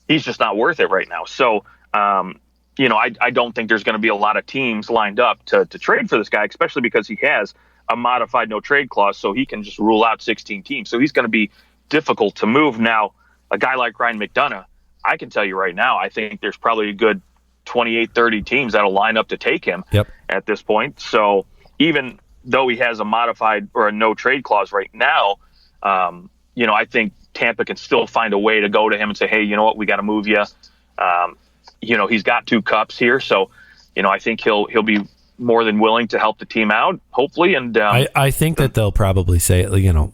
he's just not worth it right now. So, I don't think there's going to be a lot of teams lined up to trade for this guy, especially because he has a modified no trade clause, so he can just rule out 16 teams. So he's going to be difficult to move. Now, a guy like Ryan McDonagh, I can tell you right now, I think there's probably a good 28, 30 teams that'll line up to take him at this point. So even though he has a modified or a no trade clause right now, I think Tampa can still find a way to go to him and say, hey, you know what, we got to move you. He's got 2 cups here. So, I think he'll be more than willing to help the team out, hopefully. And I think that they'll probably say,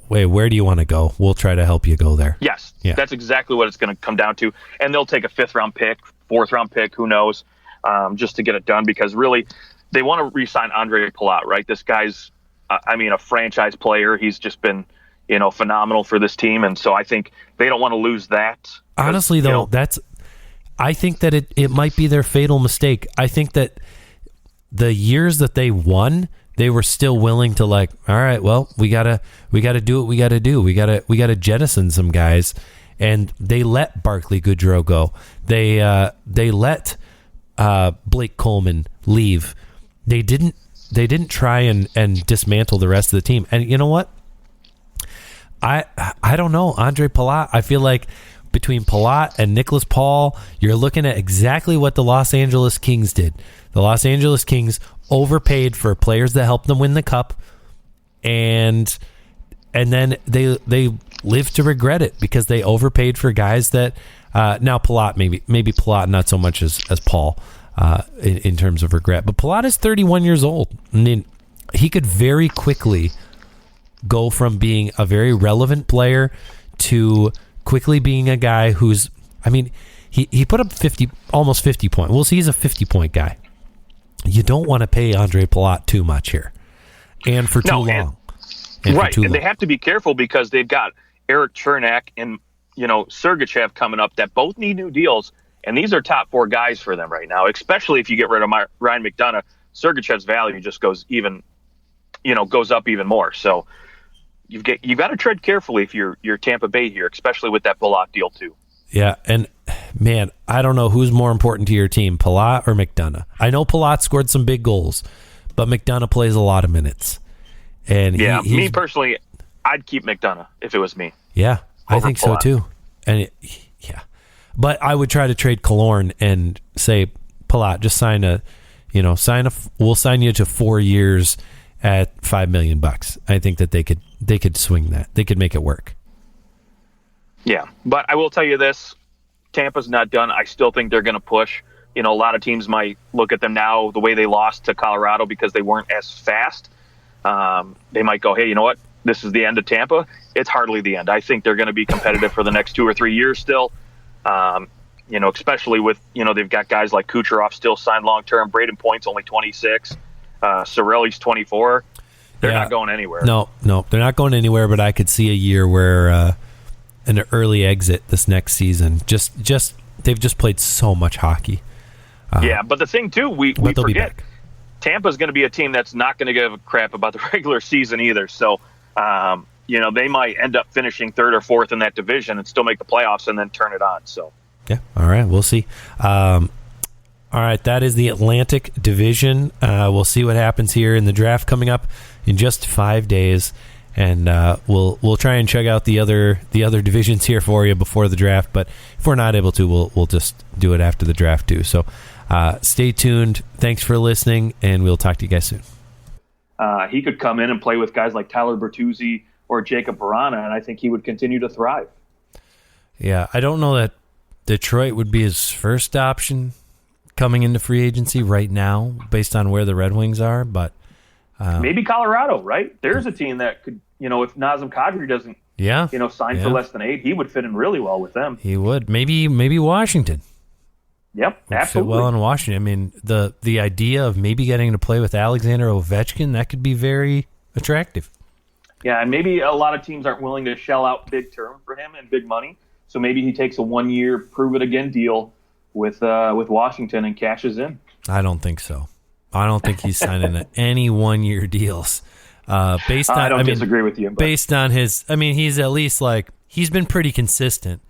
wait, where do you want to go? We'll try to help you go there. Yes, That's exactly what it's going to come down to. And they'll take a 5th-round pick, 4th-round pick, who knows, just to get it done, because really they want to re-sign Andre Palat, right? This guy's, a franchise player. He's just been, phenomenal for this team. And so I think they don't want to lose that. Honestly, though, I think that it might be their fatal mistake. I think that the years that they won, they were still willing to all right, well, we gotta do what we gotta do. We gotta jettison some guys, and they let Barclay Goodrow go. They let Blake Coleman leave. They didn't try and dismantle the rest of the team. And you know what? I don't know, Andre Palat. I feel like between Palat and Nicholas Paul, you're looking at exactly what the Los Angeles Kings did. The Los Angeles Kings overpaid for players that helped them win the cup, and then they live to regret it because they overpaid for guys that now Palat maybe Palat not so much as Paul in terms of regret, but Palat is 31 years old. I mean, he could very quickly go from being a very relevant player to quickly being a guy who's, he put up almost 50 points. Well, see, he's a 50-point guy. You don't want to pay Andre Palat too much here, and for too long. Right, and they have to be careful because they've got Eric Chernak and Sergachev coming up that both need new deals, and these are top 4 guys for them right now. Especially if you get rid of Ryan McDonagh, Sergachev's value just goes even goes up even more. So you've got to tread carefully if you're Tampa Bay here, especially with that Palat deal too. Yeah, and man, I don't know who's more important to your team, Palat or McDonough. I know Palat scored some big goals, but McDonough plays a lot of minutes. And me personally, I'd keep McDonough if it was me. Yeah, I think so too. And but I would try to trade Killorn and say, Palat, just we'll sign you to 4 years at $5 million. I think that they could swing that. They could make it work. Yeah, but I will tell you this: Tampa's not done. I still think they're going to push. A lot of teams might look at them now the way they lost to Colorado because they weren't as fast. They might go, hey, you know what? This is the end of Tampa. It's hardly the end. I think they're going to be competitive for the next 2 or 3 years still. Especially with, they've got guys like Kucherov still signed long-term. Braden Point's only 26. Sorelli's 24. They're not going anywhere. No, they're not going anywhere, but I could see a year where an early exit this next season. Just they've just played so much hockey. But the thing, too, we forget, Tampa's going to be a team that's not going to give a crap about the regular season either. So, they might end up finishing third or fourth in that division and still make the playoffs and then turn it on. So, yeah, all right, we'll see. All right, that is the Atlantic Division. We'll see what happens here in the draft coming up in just 5 days, and we'll try and check out the other divisions here for you before the draft. But if we're not able to, we'll just do it after the draft too. So stay tuned. Thanks for listening, and we'll talk to you guys soon. He could come in and play with guys like Tyler Bertuzzi or Jacob Barana, and I think he would continue to thrive. Yeah, I don't know that Detroit would be his first option coming into free agency right now based on where the Red Wings are, but maybe Colorado, right? There's a team that could, if Nazem Kadri doesn't sign for less than 8, he would fit in really well with them. He would. Maybe Washington. Yep, absolutely. Fit well in Washington. I mean, the idea of maybe getting to play with Alexander Ovechkin, that could be very attractive. Yeah, and maybe a lot of teams aren't willing to shell out big term for him and big money, so maybe he takes a 1-year prove-it-again deal with Washington and cashes in. I don't think so. I don't think he's signing any 1-year deals. Based on, I don't disagree with you. But. Based on he's at least he's been pretty consistent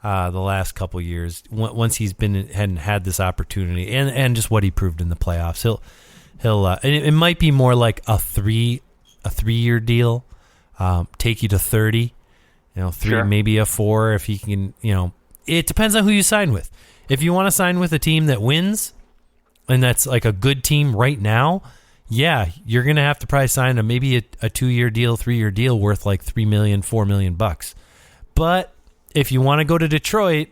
the last couple years. Once he's had this opportunity and just what he proved in the playoffs, he'll and it might be more like a 3-year deal, take you to 30. 3, sure. Maybe a 4 if he can. It depends on who you sign with. If you want to sign with a team that wins, and that's like a good team right now, yeah, you're going to have to probably sign maybe a 2-year deal, 3-year deal worth like $3 million, $4 million. But if you want to go to Detroit,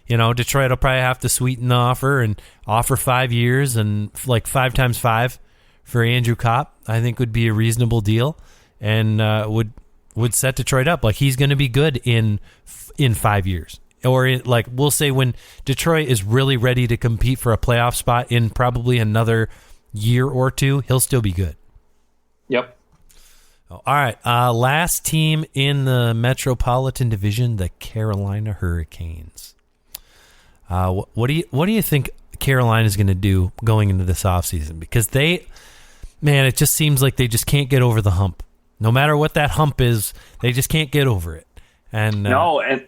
Detroit will probably have to sweeten the offer and offer 5 years and like 5 times 5 for Andrew Kopp. I think would be a reasonable deal and would set Detroit up. Like he's going to be good in 5 years. Or we'll say when Detroit is really ready to compete for a playoff spot in probably another year or 2, he'll still be good. Yep. All right. Last team in the Metropolitan Division, the Carolina Hurricanes. What do you think Carolina is going to do going into this offseason? Because it just seems like they just can't get over the hump. No matter what that hump is, they just can't get over it. And and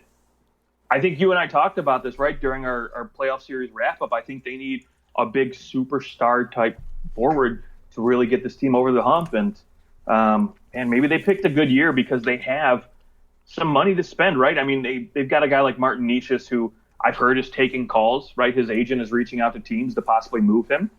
I think you and I talked about this, right, during our playoff series wrap-up. I think they need a big superstar-type forward to really get this team over the hump. And maybe they picked a good year because they have some money to spend, right? I mean, they've got a guy like Martin Necas who I've heard is taking calls, right? His agent is reaching out to teams to possibly move him.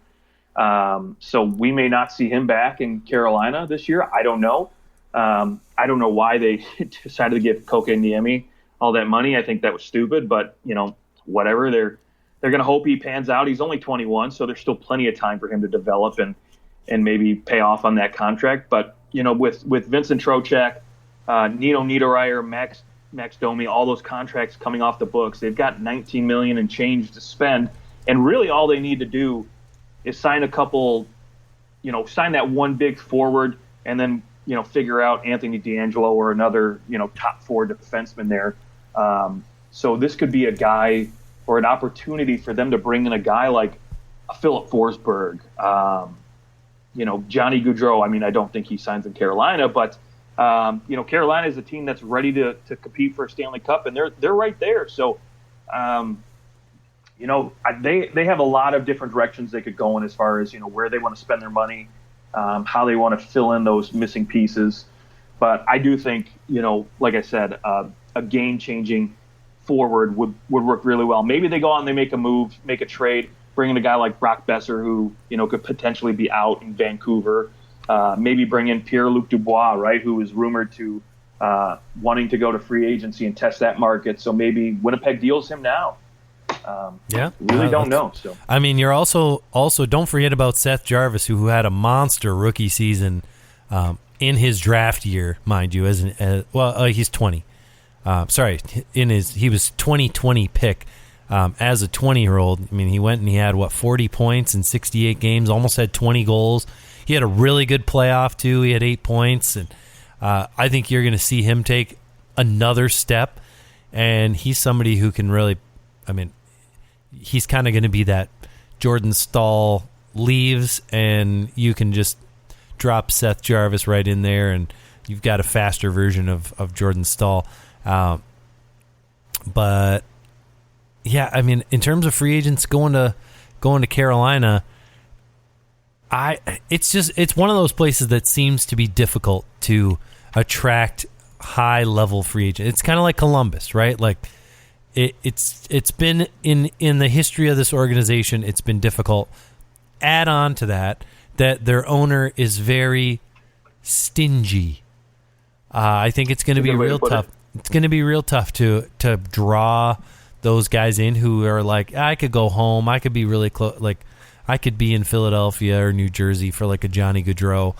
So we may not see him back in Carolina this year. I don't know. I don't know why they decided to give Koke Niemi all that money. I think that was stupid, but whatever. They're going to hope he pans out. He's only 21, so there's still plenty of time for him to develop and maybe pay off on that contract. But with Vincent Trocheck, Nino Niederreiter, Max Domi, all those contracts coming off the books, they've got $19 million and change to spend, and really all they need to do is sign a couple, sign that one big forward, and then figure out Anthony DeAngelo or another top 4 defenseman there. So this could be a guy or an opportunity for them to bring in a guy like a Philip Forsberg, Johnny Gaudreau, I mean, I don't think he signs in Carolina, but Carolina is a team that's ready to compete for a Stanley Cup, and they're right there. So, they have a lot of different directions they could go in as far as where they want to spend their money, how they want to fill in those missing pieces. But I do think like I said, a game-changing forward would work really well. Maybe they go out and they make a move, make a trade, bring in a guy like Brock Besser who could potentially be out in Vancouver. Maybe bring in Pierre-Luc Dubois, right, who is rumored to wanting to go to free agency and test that market. So maybe Winnipeg deals him now. Really don't know. So I mean, you're also don't forget about Seth Jarvis, who had a monster rookie season in his draft year, mind you. He's 20. He was 2020 pick. As a 20-year-old, I mean, he went and he had 40 points in 68 games, almost had 20 goals. He had a really good playoff too. He had 8 points, and I think you're going to see him take another step. And he's somebody who can really, I mean, he's kind of going to be that Jordan Staal leaves, and you can just drop Seth Jarvis right in there, and you've got a faster version of Jordan Staal. But yeah, I mean, in terms of free agents going to Carolina, it's one of those places that seems to be difficult to attract high level free agents. It's kind of like Columbus, right? Like it's been in the history of this organization, it's been difficult. Add on to that their owner is very stingy. I think it's going to be real tough. It's going to be real tough to draw those guys in who are like, I could go home. I could be really close. Like, I could be in Philadelphia or New Jersey for like a Johnny Gaudreau,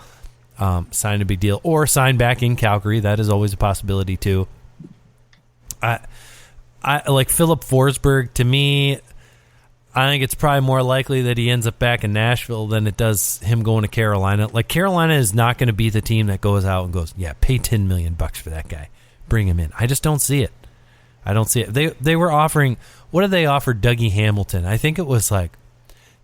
sign a big deal, or sign back in Calgary. That is always a possibility too. I like Philip Forsberg. To me, I think it's probably more likely that he ends up back in Nashville than it does him going to Carolina. Like, Carolina is not going to be the team that goes out and goes, yeah, pay $10 million for that guy, bring him in. I just don't see it. I don't see it. They were offering, what did they offer Dougie Hamilton? I think it was like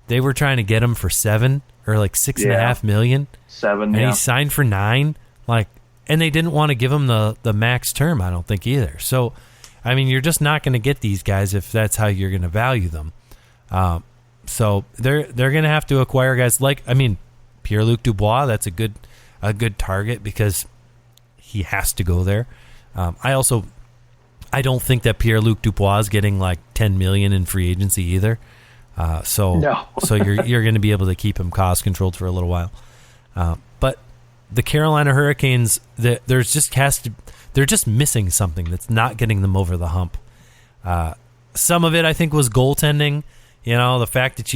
they were trying to get him for $7 or like $6.5 million. $7, and he signed for $9. Like, and they didn't want to give him the max term, I don't think either. So, I mean, you're just not going to get these guys if that's how you're going to value them. So they're going to have to acquire guys like, I mean, Pierre-Luc Dubois. That's a good good target because he has to go there. I don't think that Pierre-Luc Dubois is getting like $10 million in free agency either. So you're going to be able to keep him cost controlled for a little while. But the Carolina Hurricanes, they're just missing something that's not getting them over the hump. Some of it, I think, was goaltending. You know, the fact that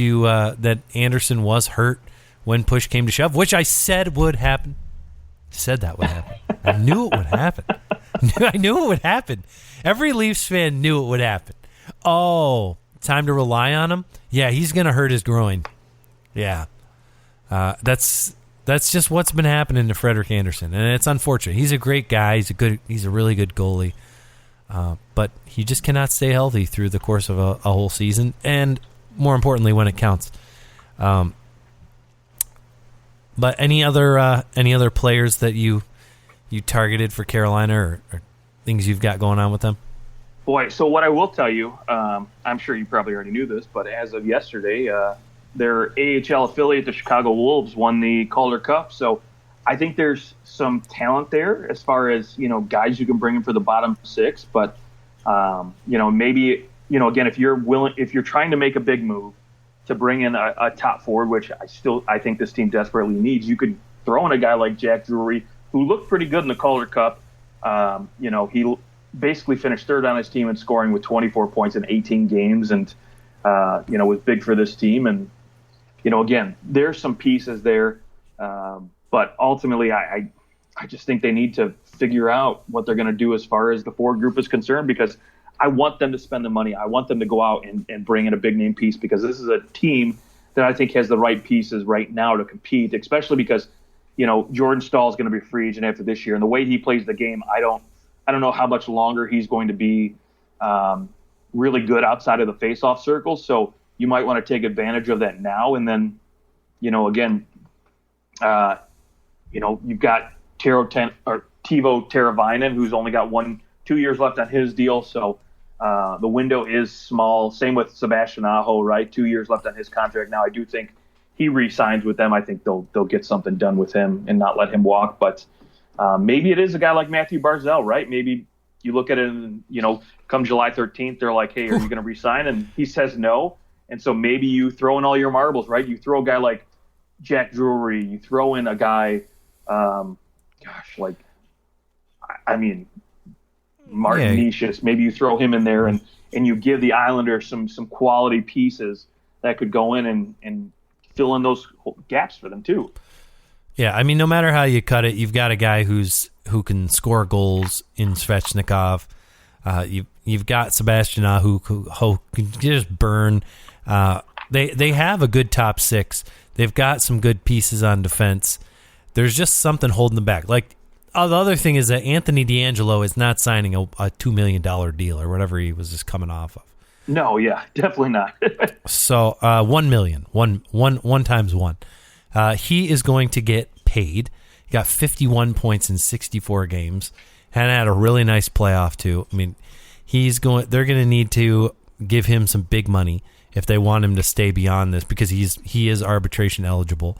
that Anderson was hurt when push came to shove, which I said would happen. Said that would happen. I knew it would happen. I knew it would happen. Every Leafs fan knew it would happen. Oh, time to rely on him? Yeah, he's going to hurt his groin. Yeah. That's just what's been happening to Frederik Andersen, and it's unfortunate. He's a great guy. He's a really good goalie. But he just cannot stay healthy through the course of a whole season, and more importantly, when it counts. But any other players that you targeted for Carolina or things you've got going on with them? Boy, so what I will tell you, I'm sure you probably already knew this, but as of yesterday, their AHL affiliate, the Chicago Wolves, won the Calder Cup. So I think there's some talent there as far as, guys you can bring in for the bottom six. But, maybe, again, if you're trying to make a big move to bring in a top forward, which I think this team desperately needs, you could throw in a guy like Jack Drury, who looked pretty good in the Calder Cup. He basically finished third on his team in scoring with 24 points in 18 games and, was big for this team. And, again, there's some pieces there. But ultimately, I just think they need to figure out what they're going to do as far as the forward group is concerned, because I want them to spend the money. I want them to go out and bring in a big name piece, because this is a team that I think has the right pieces right now to compete, especially because, Jordan Staal is going to be a free agent after this year. And the way he plays the game, I don't know how much longer he's going to be really good outside of the faceoff circle. So you might want to take advantage of that now. And then, again, You've got Teuvo Teravainen, who's only got 2 years left on his deal. So the window is small. Same with Sebastian Aho, right? 2 years left on his contract. Now, I do think he re-signs with them. I think they'll get something done with him and not let him walk. But maybe it is a guy like Matthew Barzal, right? Maybe you look at it and, come July 13th, they're like, hey, are you going to re-sign? And he says no. And so maybe you throw in all your marbles, right? You throw a guy like Jack Drury. You throw in a guy, Martin Nicias. Maybe you throw him in there and you give the Islanders some quality pieces that could go in and fill in those gaps for them too. Yeah, I mean, no matter how you cut it, you've got a guy who can score goals in Svechnikov. You've got Sebastian Aho who can just burn. They have a good top six. They've got some good pieces on defense. There's just something holding them back. Like, the other thing is that Anthony DeAngelo is not signing a $2 million deal or whatever he was just coming off of. No, yeah, definitely not. So $1 million, one times one. He is going to get paid. He got 51 points in 64 games and had a really nice playoff too. I mean, they're going to need to give him some big money if they want him to stay beyond this, because he is arbitration eligible.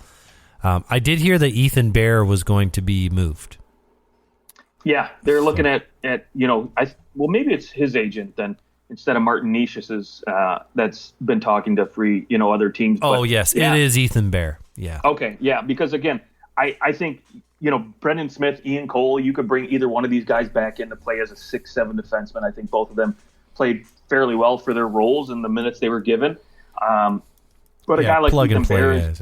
I did hear that Ethan Bear was going to be moved. Yeah, they're looking at maybe it's his agent then instead of Martin Nicias's that's been talking to other teams. Oh, yes, yeah. It is Ethan Bear. Yeah. Okay, yeah, because again, I think, Brendan Smith, Ian Cole, you could bring either one of these guys back in to play as a 6-7 defenseman. I think both of them played fairly well for their roles in the minutes they were given. But a guy like Ethan Bear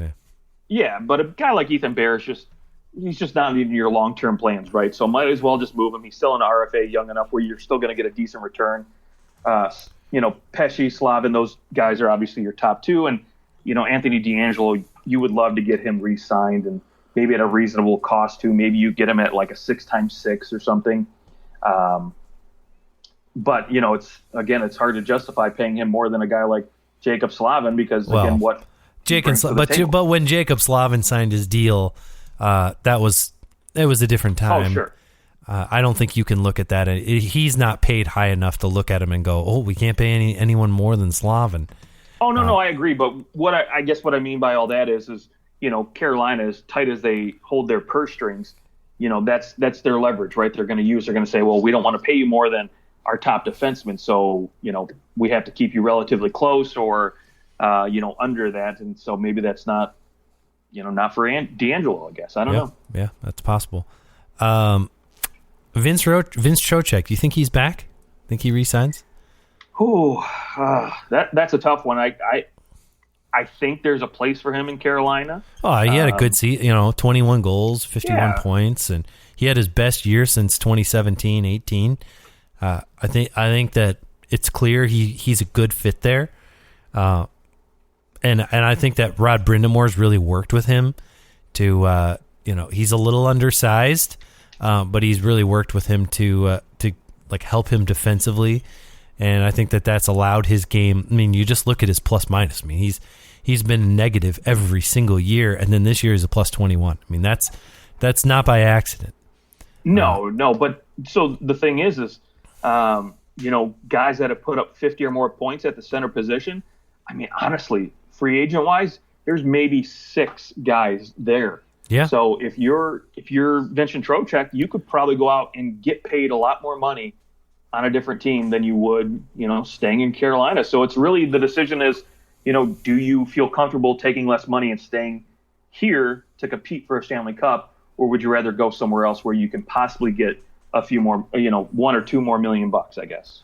but a guy like Ethan Bear he's just not in your long-term plans, right? So might as well just move him. He's still an RFA, young enough where you're still going to get a decent return. Pesce, Slavin, those guys are obviously your top two. And, Anthony DeAngelo, you would love to get him re-signed and maybe at a reasonable cost too. Maybe you get him at like a 6x6 or something. But, it's hard to justify paying him more than a guy like Jacob Slavin because, but when Jacob Slavin signed his deal, it was a different time. Oh, sure. I don't think you can look at that. He's not paid high enough to look at him and go, "Oh, we can't pay anyone more than Slavin." Oh no, I agree. But what I mean by all that is Carolina, as tight as they hold their purse strings, that's their leverage, right? They're going to say, well, we don't want to pay you more than our top defenseman, so we have to keep you relatively close or under that, and so maybe that's not for DeAngelo, I guess. I don't know. Yeah, that's possible. Vince Trocheck, do you think he's back? Think he re-signs? That's a tough one. I think there's a place for him in Carolina. Oh, he had a good season, 21 goals, 51 points, and he had his best year since 2017-18. I think that it's clear he's a good fit there. And I think that Rod Brindamore's really worked with him to, he's a little undersized, but he's really worked with him to help him defensively. And I think that that's allowed his game. I mean, you just look at his plus minus. I mean, he's been negative every single year, and then this year is a plus 21. I mean, that's not by accident. No. But so the thing is guys that have put up 50 or more points at the center position. I mean, honestly, free agent wise, there's maybe 6 guys there. Yeah. So if you're Vincent Trocheck, you could probably go out and get paid a lot more money on a different team than you would, staying in Carolina. So it's really, the decision is, do you feel comfortable taking less money and staying here to compete for a Stanley Cup, or would you rather go somewhere else where you can possibly get a few more, $1 or $2 more million, I guess.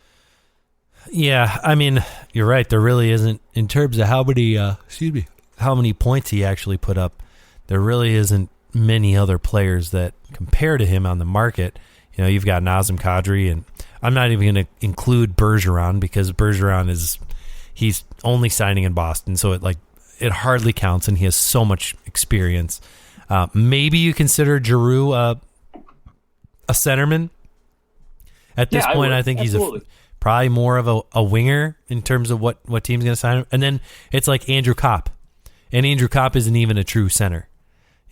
Yeah, I mean, you're right. There really isn't, in terms of how many points he actually put up, there really isn't many other players that compare to him on the market. You've got Nazem Kadri, and I'm not even going to include Bergeron because Bergeron he's only signing in Boston, so it hardly counts, and he has so much experience. Maybe you consider Giroux a centerman. At this point, I think Absolutely. He's probably more of a winger in terms of what team's going to sign him. And then it's like Andrew Kopp. And Andrew Kopp isn't even a true center.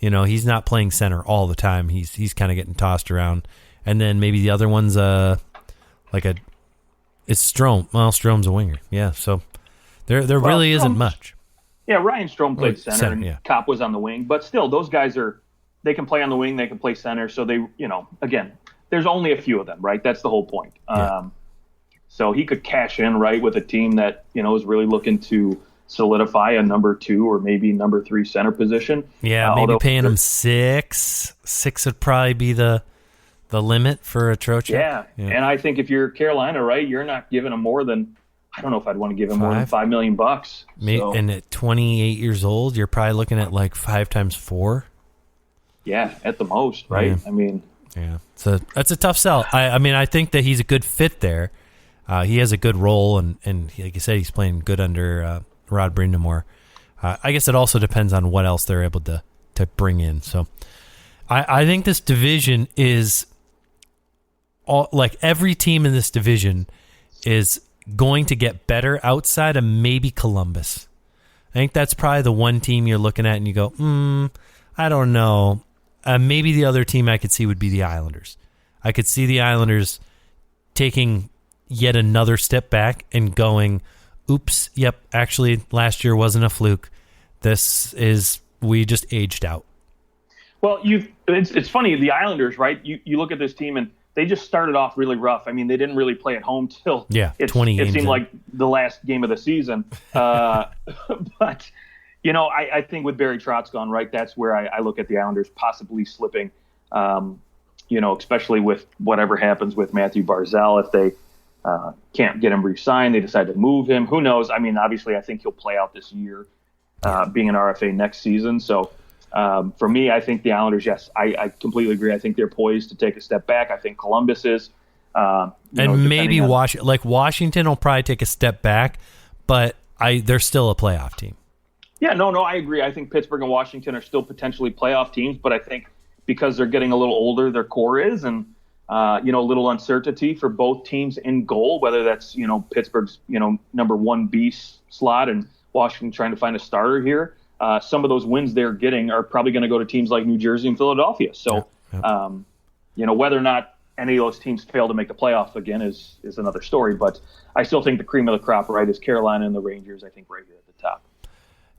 He's not playing center all the time. He's kind of getting tossed around. And then maybe the other one's it's Strome. Well, Strome's a winger. Yeah, so there really isn't much. Yeah, Ryan Strome played center and Kopp was on the wing. But still, those guys they can play on the wing, they can play center. So they, again, there's only a few of them, right? That's the whole point. Yeah. So he could cash in, right, with a team that, is really looking to solidify a number 2 or maybe number 3 center position. Yeah, maybe paying him 6. 6 would probably be the limit for a Trocheck. Yeah, and I think if you're Carolina, right, you're not giving him more than, I don't know if I'd want to give him more than $5 million. So. And at 28 years old, you're probably looking at like 5 times 4. Yeah, at the most, right? Yeah. I mean, yeah, so that's a tough sell. I mean, I think that he's a good fit there. He has a good role, and like you said, he's playing good under Rod Brindamore. I guess it also depends on what else they're able to bring in. So I think this division is like every team in this division is going to get better outside of maybe Columbus. I think that's probably the one team you're looking at and you go, I don't know. Maybe the other team I could see would be the Islanders. I could see the Islanders taking yet another step back and going, oops, yep, actually last year wasn't a fluke. We just aged out. Well, it's funny, the Islanders, right? You look at this team and they just started off really rough. I mean, they didn't really play at home till 20 games it seemed like the last game of the season. But, I think with Barry Trotz gone, right, that's where I look at the Islanders possibly slipping, especially with whatever happens with Matthew Barzal. If they can't get him re-signed, they decide to move him. Who knows? I mean, obviously, I think he'll play out this year, being an RFA next season. So, for me, I think the Islanders, yes, I completely agree. I think they're poised to take a step back. I think Columbus is. And maybe Washington will probably take a step back, but they're still a playoff team. Yeah, no, I agree. I think Pittsburgh and Washington are still potentially playoff teams, but I think because they're getting a little older, their core is, and a little uncertainty for both teams in goal, whether that's Pittsburgh's number 1B slot and Washington trying to find a starter here. Some of those wins they're getting are probably going to go to teams like New Jersey and Philadelphia. So, whether or not any of those teams fail to make the playoffs again is another story. But I still think the cream of the crop, right, is Carolina and the Rangers, I think, right here at the top.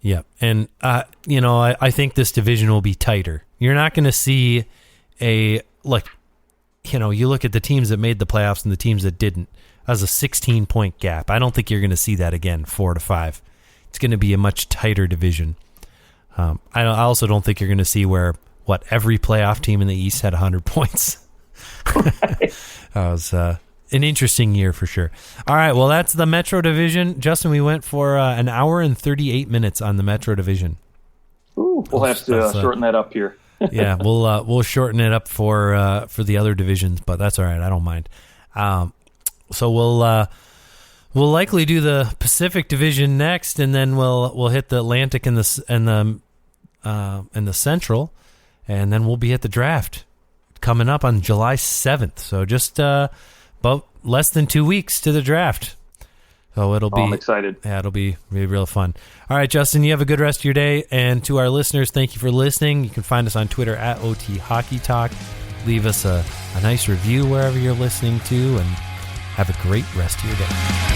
Yeah, and, I think this division will be tighter. You're not going to see you look at the teams that made the playoffs and the teams that didn't as a 16-point gap. I don't think you're going to see that again, 4-5. It's going to be a much tighter division. I also don't think you're going to see where every playoff team in the East had 100 points. That was an interesting year for sure. All right, well, that's the Metro Division. Justin, we went for an hour and 38 minutes on the Metro Division. Ooh, we'll have to shorten that up here. Yeah, we'll shorten it up for the other divisions, but that's all right. I don't mind. So we'll likely do the Pacific Division next, and then we'll hit the Atlantic and the Central, and then we'll be at the draft coming up on July 7th. So just about less than 2 weeks to the draft. So I'm excited. Yeah, it'll be real fun. All right, Justin, you have a good rest of your day. And to our listeners, thank you for listening. You can find us on Twitter at OT Hockey Talk. Leave us a nice review wherever you're listening to, and have a great rest of your day.